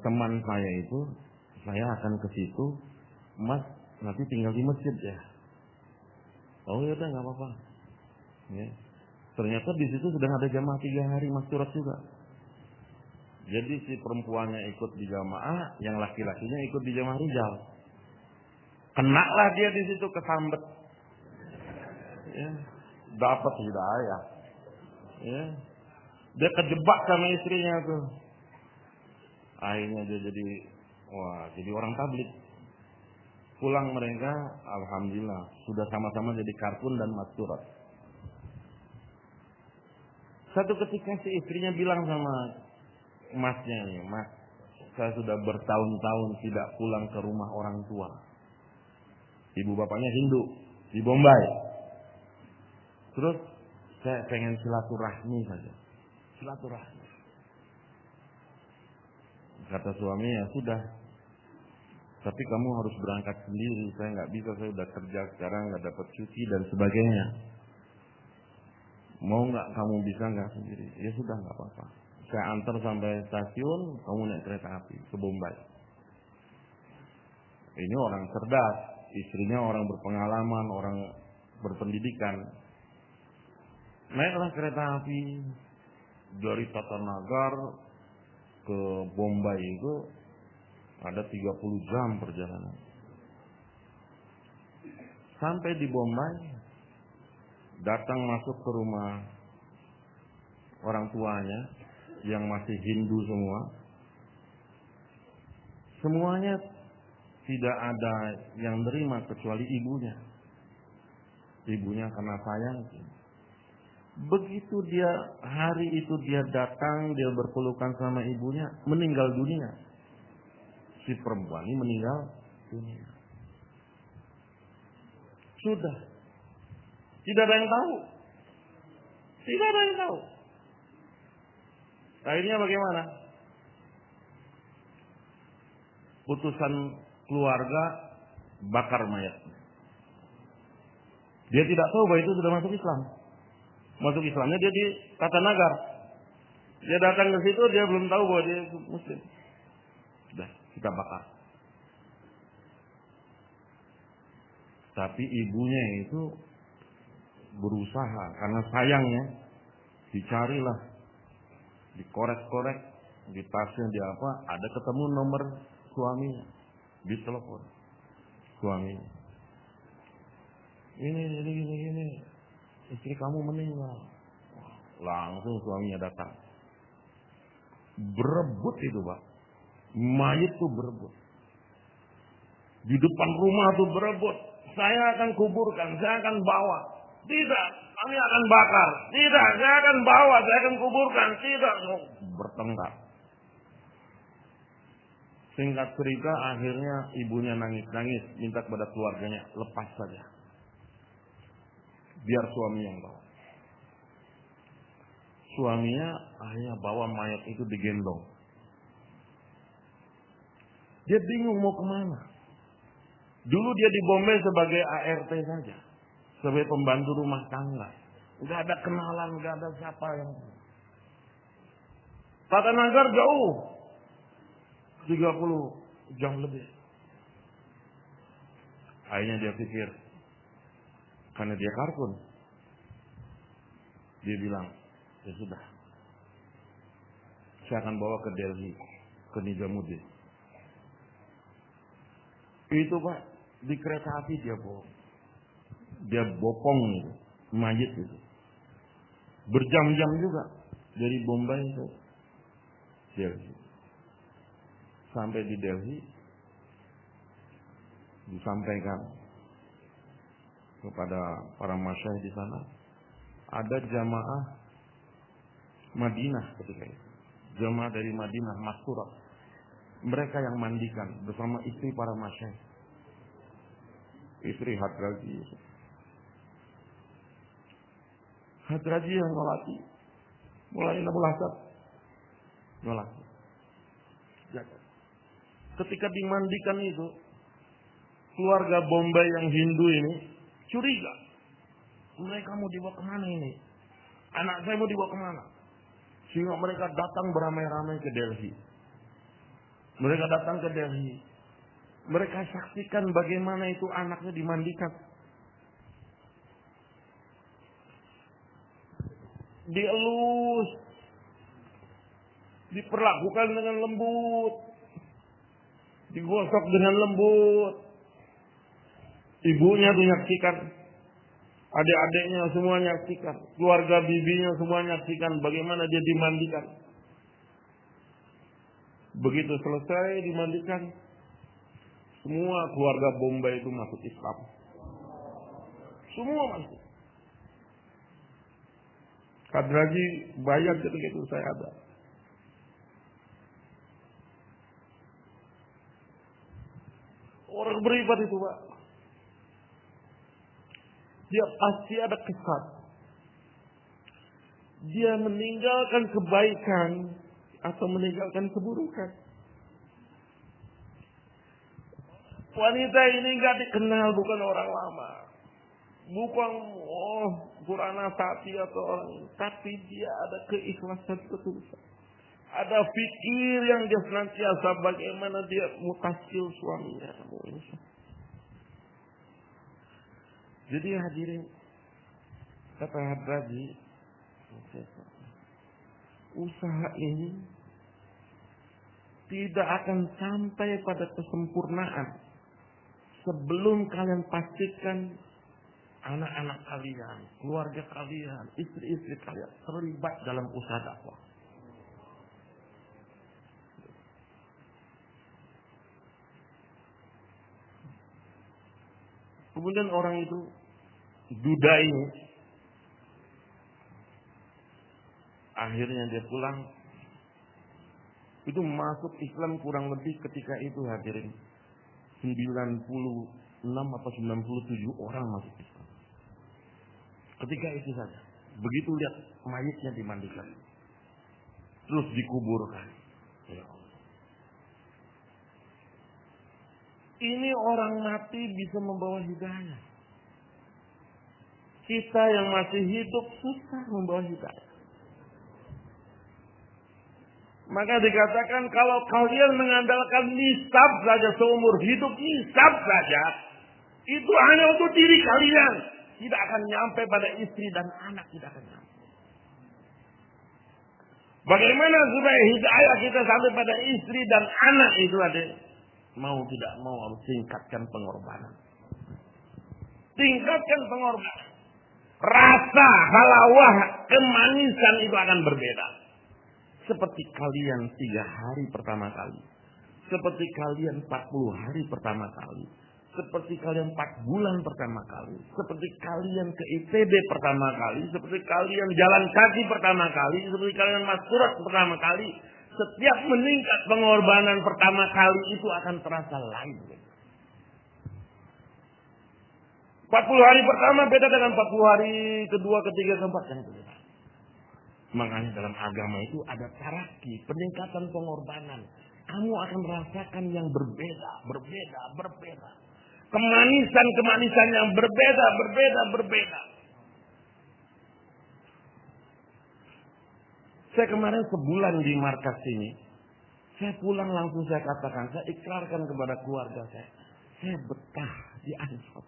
teman saya itu, saya akan ke situ. Mas nanti tinggal di masjid ya. Oh ya udah nggak apa-apa. Ya. Ternyata di situ sedang ada jamaah 3 hari masturat juga. Jadi si perempuannya ikut di jamaah, yang laki-lakinya ikut di jamaah rijal. Kenalah dia di situ kesambet. Ya. Dapat hidayah. Ya. Dia kejebak sama istrinya tuh. Akhirnya dia jadi orang tabligh. Pulang mereka, alhamdulillah sudah sama-sama jadi kartun dan masturat. Satu ketika si istrinya bilang sama masnya nih, Mas, saya sudah bertahun-tahun tidak pulang ke rumah orang tua. Ibu bapaknya Hindu di Bombay. Terus saya pengen silaturahmi saja. Silaturahmi. Kata suami, ya sudah. Tapi kamu harus berangkat sendiri. Saya nggak bisa, saya udah kerja sekarang, nggak dapat cuti dan sebagainya. Mau nggak kamu bisa nggak sendiri? Ya sudah nggak apa-apa. Saya antar sampai stasiun, kamu naik kereta api ke Bombay. Ini orang cerdas, istrinya orang berpengalaman, orang berpendidikan. Naiklah kereta api dari Tatanagar ke Bombay itu ada 30 jam perjalanan. Sampai di Bombay, datang masuk ke rumah orang tuanya yang masih Hindu semua. Semuanya tidak ada yang nerima kecuali ibunya. Ibunya karena sayang. Begitu dia hari itu dia datang, dia berpelukan sama ibunya, meninggal dunia. Si perempuan ini meninggal dunia. Sudah. Tidak ada yang tahu. Tidak ada yang tahu. Akhirnya bagaimana? Putusan keluarga bakar mayat. Dia tidak tahu bahwa itu sudah masuk Islam. Masuk Islamnya dia di Tatanagar. Dia datang ke situ, dia belum tahu bahwa dia Muslim. Sudah, kita bakar. Tapi ibunya itu berusaha karena sayangnya, dicarilah, dikorek-korek, di tasnya di apa, ada ketemu nomor suaminya, ditelepon. suaminya. Ini. Istri kamu meninggal. Langsung suaminya datang. Berebut itu, Pak. Mayit tuh berebut. Di depan rumah tuh berebut. Saya akan kuburkan, saya akan bawa. Tidak, kami akan bakar. Tidak, saya akan bawa, saya akan kuburkan. Tidak, bertengkar. Singkat cerita, akhirnya ibunya nangis-nangis, minta kepada keluarganya, lepas saja. Biar suami yang bawa. Suaminya akhirnya bawa mayat itu digendong. Dia bingung mau kemana. Dulu dia di Bombay sebagai ART saja. Sebagai pembantu rumah tangga. Gak ada kenalan, gak ada siapa yang... Patanagar jauh. 30 jam lebih. Akhirnya dia pikir. Karena dia karkun. Dia bilang, ya sudah. Saya akan bawa ke Delhi. Ke Nizamuddin. Itu Pak, di kereta api dia bawa. Dia bopong itu, mayit itu. Berjam-jam juga. Dari Bombay ke Delhi. Sampai di Delhi, disampaikan kepada para masyayikh di sana, ada jamaah Madinah ketika itu. Jamaah dari Madinah, Masturah. Mereka yang mandikan bersama istri para masyayikh. Istri Hadraji. Hadraji yang nolaki. Mulai 16 tahun. Nolaki. Ketika dimandikan itu, keluarga Bombay yang Hindu ini curiga. Mereka mau dibawa kemana ini? Anak saya mau dibawa kemana? Sehingga mereka datang beramai-ramai ke Delhi. Mereka datang ke Delhi. Mereka saksikan bagaimana itu anaknya dimandikan. Dielus. Diperlakukan dengan lembut. Digosok dengan lembut. Ibunya tuh nyaksikan. Adik-adiknya semua nyaksikan. Keluarga bibinya semua nyaksikan bagaimana dia dimandikan. Begitu selesai dimandikan, semua keluarga Bombay itu masuk Islam. Semua masuk. Hadraji bayar ketika itu saya ada. Orang beribadah itu Pak. Dia pasti ada kesan. Dia meninggalkan kebaikan atau meninggalkan keburukan. Wanita ini enggak dikenal, bukan orang lama. Bukan Qurana Sati atau orang, tapi dia ada keikhlasan ketulusan. Ada fikir yang dia senantiasa bagaimana dia mutasil suaminya. Jadi hadirin, kata Hadraji, usaha ini tidak akan sampai pada kesempurnaan sebelum kalian pastikan anak-anak kalian, keluarga kalian, istri-istri kalian terlibat dalam usaha dakwah. Kemudian orang itu duda ini, akhirnya dia pulang. Itu masuk Islam kurang lebih ketika itu hadirin 96 atau 97 orang masuk Islam. Ketika itu saja. Begitu lihat mayitnya dimandikan. Terus dikuburkan. Ya Allah. Ini orang mati bisa membawa hidayah. Kita yang masih hidup susah membawa hidayah. Maka dikatakan kalau kalian mengandalkan nisab saja seumur hidup, nisab saja, itu hanya untuk diri kalian. Tidak akan nyampe pada istri dan anak, tidak akan nyampe. Bagaimana supaya hidayah kita sampai pada istri dan anak itu ada? mau tidak mau harus tingkatkan pengorbanan. Tingkatkan pengorbanan. Rasa halawah, kemanisan itu akan berbeda. Seperti kalian 3 hari pertama kali. Seperti kalian 40 hari pertama kali. Seperti kalian 4 bulan pertama kali. Seperti kalian ke ITB pertama kali. Seperti kalian jalan kaki pertama kali. Seperti kalian maskurat pertama kali. Setiap meningkat pengorbanan pertama kali itu akan terasa lain. 40 hari pertama beda dengan 40 hari kedua, ketiga, keempat. Kan itu. Makanya dalam agama itu ada taraki, peningkatan pengorbanan. Kamu akan merasakan yang berbeda. Kemanisan yang berbeda. Saya kemarin sebulan di markas ini. Saya pulang langsung saya katakan, saya ikrarkan kepada keluarga saya betah di Ansor.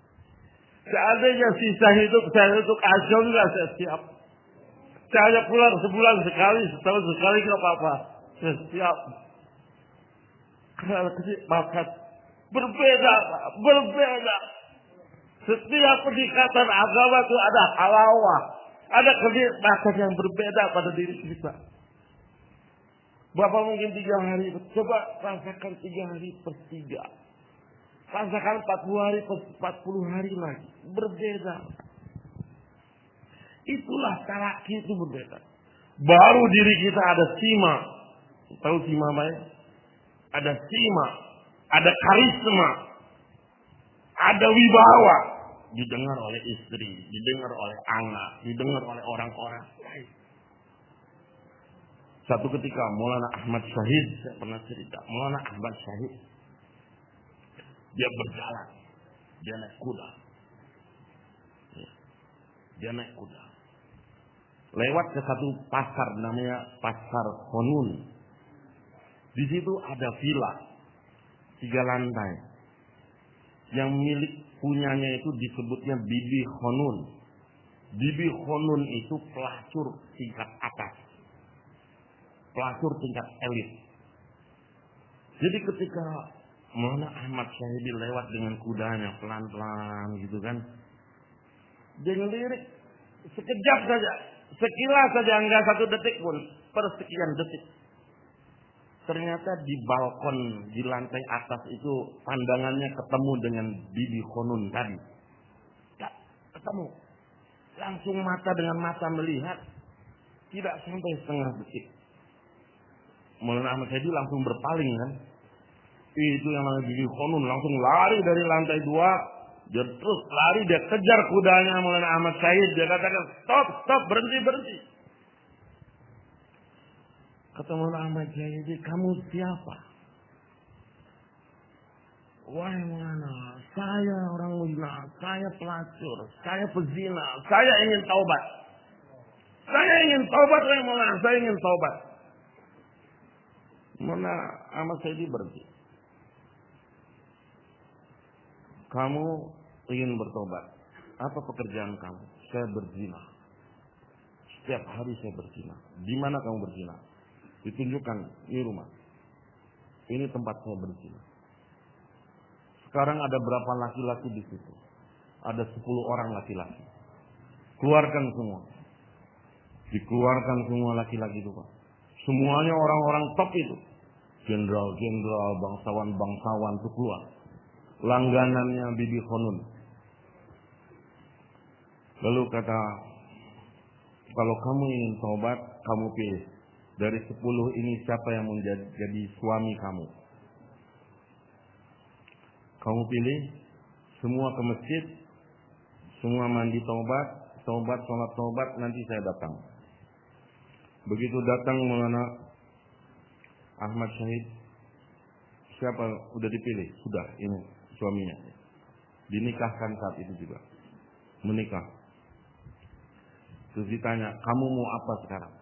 Seandainya sisa hidup saya untuk Ansor juga saya siap. Saya pulang sebulan sekali, setahun sekali nggak apa-apa. Saya siap. Karena bakat berbeda. Setiap pendekatan agama itu ada halawah, ada kenikmatan yang berbeda pada diri kita. Bapak mungkin 3 hari, coba rasakan 3 hari per 3. Rasakan 40 hari per 40 hari lagi, berbeda. Itulah taraki itu berbeda. Baru diri kita ada sima. Tahu sima apa ya? Ada sima, ada karisma, ada wibawa. Didengar oleh istri, didengar oleh anak, didengar oleh orang-orang lain. Satu ketika Maulana Ahmad Syahid, saya pernah cerita, Maulana Ahmad Syahid, dia berjalan, dia naik kuda. Lewat ke satu pasar namanya Pasar Khonun. Di situ ada villa 3 lantai. Yang milik punyanya itu disebutnya Bibi Khonun. Bibi Khonun itu pelacur tingkat atas. Pelacur tingkat elit. Jadi ketika Maulana Ahmad Syahidi lewat dengan kudanya pelan-pelan gitu kan. Dia ngelirik sekejap saja. Sekilas saja, enggak 1 detik pun. Persekian detik. Ternyata di balkon di lantai atas itu pandangannya ketemu dengan Bibi Khonun tadi. Ketemu. Langsung mata dengan mata melihat. Tidak sampai setengah detik. Maulana Ahmad Syahidi langsung berpaling kan. Itu yang namanya Bibi Khonun langsung lari dari lantai 2. Dia terus lari, dia kejar kudanya Maulana Ahmad Syahid. Dia katakan, stop, berhenti. Kata Maulana Ahmad Syahid, kamu siapa? Wahai Maulana, saya orang Muzna, saya pelacur, saya pezina, saya ingin taubat. Wahai Maulana, saya ingin taubat. Maulana Ahmad Syahid berhenti. Kamu ingin bertobat. Apa pekerjaan kamu? Saya berzina. Setiap hari saya berzina. Di mana kamu berzina? Ditunjukkan, ini rumah. Ini tempat saya berzina. Sekarang ada berapa laki-laki di situ? Ada 10 orang laki-laki. Keluarkan semua. Dikeluarkan semua laki-laki itu, Pak. Semuanya orang-orang top itu. Jenderal-jenderal, bangsawan-bangsawan itu keluar. Langganannya Bibi Khonun. Lalu kata, kalau kamu ingin taubat, kamu pilih. Dari 10 ini siapa yang menjadi suami kamu? Kamu pilih, semua ke masjid, semua mandi taubat, sholat taubat, nanti saya datang. Begitu datang Maulana Ahmad Syahid, siapa udah dipilih? Sudah, ini suaminya. Dinikahkan saat itu juga. Menikah. Terus ditanya, kamu mau apa sekarang?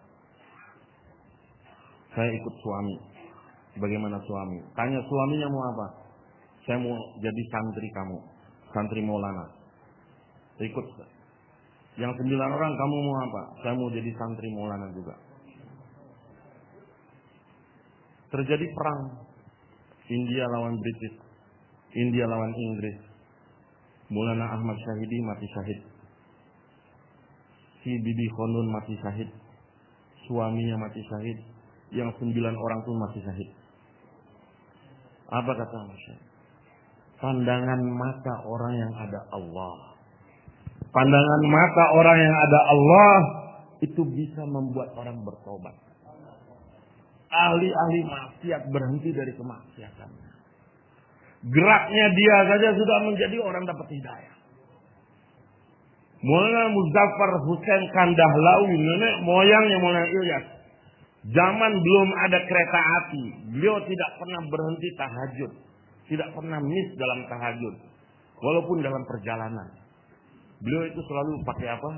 Saya ikut suami. Bagaimana suami? Tanya suaminya mau apa? Saya mau jadi santri kamu. Santri Maulana. Ikut. Yang 9 orang kamu mau apa? Saya mau jadi santri Maulana juga. Terjadi perang. India lawan British, India lawan Inggris. Maulana Ahmad Syahidi mati syahid. Si Bibi Khonun mati syahid. Suaminya mati syahid. Yang 9 orang pun mati syahid. Apa kata Masya? Pandangan mata orang yang ada Allah. Pandangan mata orang yang ada Allah itu bisa membuat orang bertobat. Ahli-ahli maksiat berhenti dari kemaksiatannya. Geraknya dia saja sudah menjadi orang dapat hidayah. Maulana Muzaffar Hussein Kandahlawi, nenek moyangnya Maulana Ilyas. Zaman belum ada kereta api, beliau tidak pernah berhenti tahajud. Tidak pernah miss dalam tahajud. Walaupun dalam perjalanan. Beliau itu selalu pakai apa?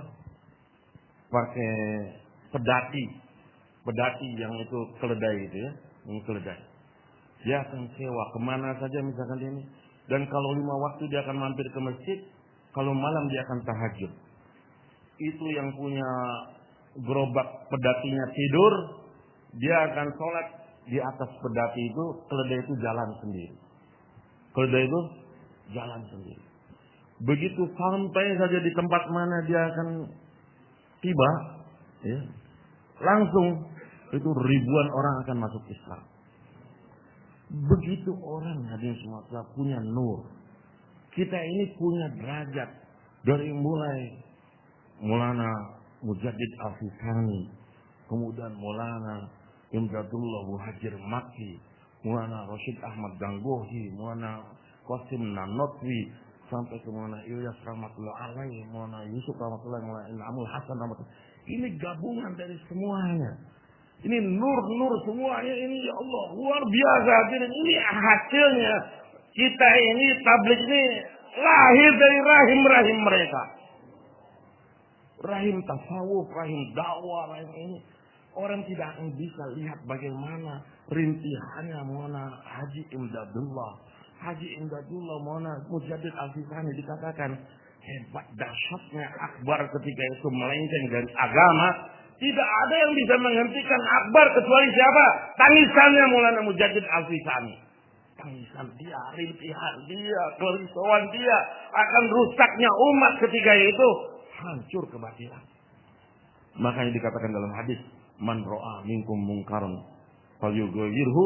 Pakai pedati. Pedati yang itu keledai itu ya. Yang keledai. Dia akan sewa kemana saja misalkan ini. Dan kalau 5 waktu dia akan mampir ke masjid. Kalau malam dia akan tahajud. Itu yang punya gerobak pedatinya tidur. Dia akan sholat di atas pedati itu. Keledai itu jalan sendiri. Keledai itu jalan sendiri. Begitu sampai saja di tempat mana dia akan tiba. Ya, langsung itu ribuan orang akan masuk Islam. Begitu orang hadirin semua punya nur. Kita ini punya derajat dari mulai Maulana Mujaddid Al-Fitani, kemudian Maulana Imdadullah Muhajir Makki, Maulana Rashid Ahmad Ganggohi, Maulana Qasim Nanotwi, sampai ke Maulana Ilyas rahmatullah alaihi, Maulana Yusuf rahmatullah, Maulana Inamul Hasan rahmatullah. Ini gabungan dari semuanya. Ini nur-nur semuanya ini, ya Allah, luar biasa. Ini hasilnya. Kita ini, tabligh ini lahir dari rahim-rahim mereka. Rahim tasawuf, rahim dakwah, rahim ini. Orang tidak akan bisa lihat bagaimana rintihannya Maulana Haji Imdadullah. Haji Imdadullah Maulana Mujaddid Al-Fitani dikatakan hebat dahsyatnya Akbar ketika itu melenceng dari agama. Tidak ada yang bisa menghentikan Akbar kecuali siapa? Tangisannya Maulana Mujaddid Al-Fitani. Tangisan dia, rintihan dia, kerisauan dia akan rusaknya umat ketika itu hancur kebatilan. Makanya dikatakan dalam hadis, man ro'a minkum mungkaran falyughayyirhu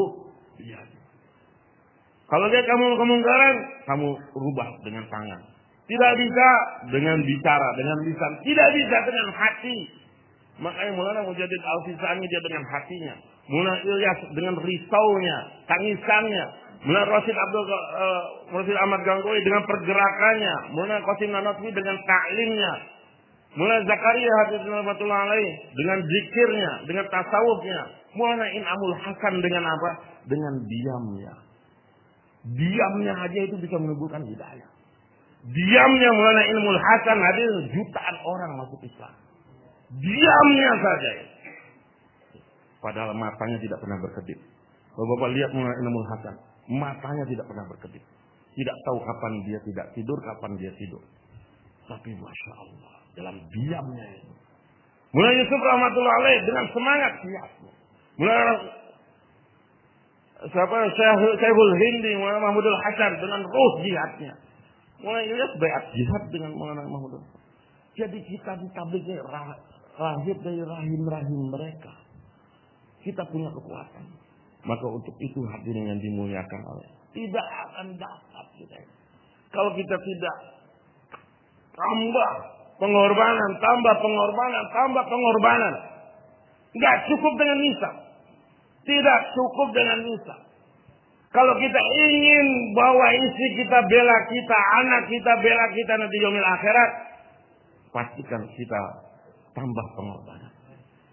biyadihi. Kalau lihat kamu kemungkaran, kamu rubah dengan tangan. Tidak bisa dengan bicara, dengan lisan. Tidak bisa dengan hati. Makanya Maulana Mujaddid Al-Fitani dia dengan hatinya. Maulana Ilyas dengan risaunya, tangisannya. Maulana Rashid Ahmad Ganggohi dengan pergerakannya. Maulana Qasim Nanotwi dengan ta'limnya. Maulana Zakaria Hafizahullah alaih dengan zikirnya, dengan tasawufnya. Maulana Inamul Hasan dengan apa? Dengan diamnya. Diamnya aja itu bisa menimbulkan hidayah. Diamnya Maulana Inamul Hasan hadir jutaan orang masuk Islam. Diamnya saja. Padahal matanya tidak pernah berkedip. Kalau Bapak lihat Maulana Inamul Hasan, matanya tidak pernah berkedip. Tidak tahu kapan dia tidak tidur, kapan dia tidur. Tapi Masya Allah, dalam diamnya itu. Maulana Yusuf rahmatullah alaih dengan semangat siapnya. Maulana Syekhul Hindi, Maulana Mahmudul Hasan dengan ruh jihadnya. Maulana Ilyas bayat jihad dengan Maulana Mahmudul Hasan. Jadi kita di tabligh lahir dari rahim-rahim mereka. Kita punya kekuatan. Maka untuk itu hadirin yang dimuliakan Allah, tidak akan dapat kita. Kalau kita tidak tambah pengorbanan, tambah pengorbanan, tambah pengorbanan. Enggak cukup dengan nisab. Tidak cukup dengan nisab. Kalau kita ingin bahwa istri kita bela kita, anak kita bela kita nanti yaumil akhirat, pastikan kita tambah pengorbanan.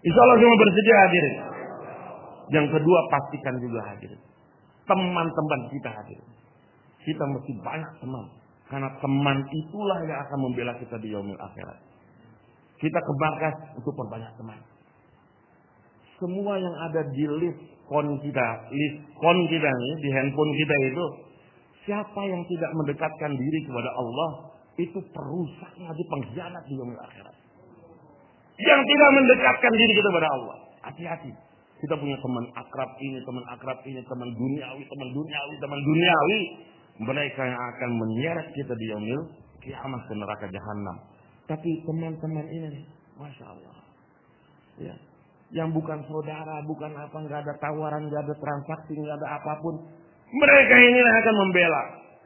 Insya Allah semua bersedia hadirin. Yang kedua pastikan juga hadirin. Teman-teman kita hadirin. Kita mesti banyak teman. Karena teman itulah yang akan membela kita di yaumil akhirat. Kita ke markas untuk perbanyak teman. Semua yang ada di list kon kita nih, di handphone kita itu, siapa yang tidak mendekatkan diri kepada Allah, itu perusak nanti pengkhianat di yaumil akhirat. Yang tidak mendekatkan diri kita kepada Allah, hati-hati. Kita punya teman akrab ini, teman akrab ini, teman duniawi. Mereka yang akan menyeret kita di yaumil kiamat ke neraka jahanam. Tapi teman-teman ini nih, Masya Allah. Ya. Yang bukan saudara, bukan apa, nggak ada tawaran, nggak ada transaksi, nggak ada apapun. Mereka ini akan membela.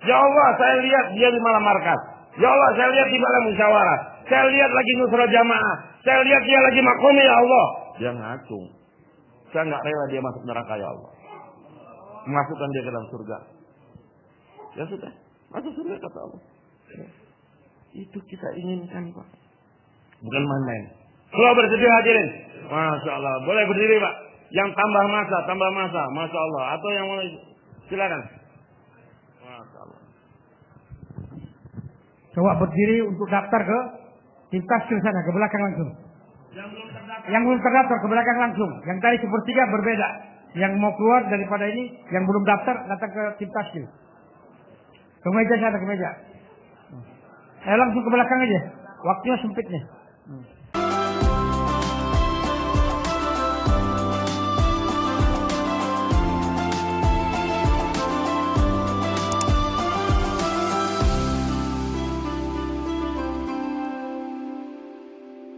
Ya Allah, saya lihat dia di malam markas. Ya Allah, saya lihat di malam musyawarah. Saya lihat lagi nusra jamaah. Saya lihat dia lagi makom, ya Allah. Dia ngacung. Saya nggak rela dia masuk neraka, ya Allah. Masukkan dia ke dalam surga. Ya sudah, masuk surga kata Allah. Ya. Itu kita inginkan, Pak. Bukan main-main. Kalau bersedia hadirin. Masya Allah. Boleh berdiri, Pak. Yang tambah masa. Masya Allah. Atau yang mau silakan. Masya Allah. Coba berdiri untuk daftar ke Timtaskil sana, ke belakang langsung. Yang belum terdaftar ke belakang langsung. Yang tadi sepertiga berbeda. Yang mau keluar daripada ini, yang belum daftar datang ke Timtaskil. Ke meja sana, ke meja. Langsung ke belakang aja. Waktunya sempit nih.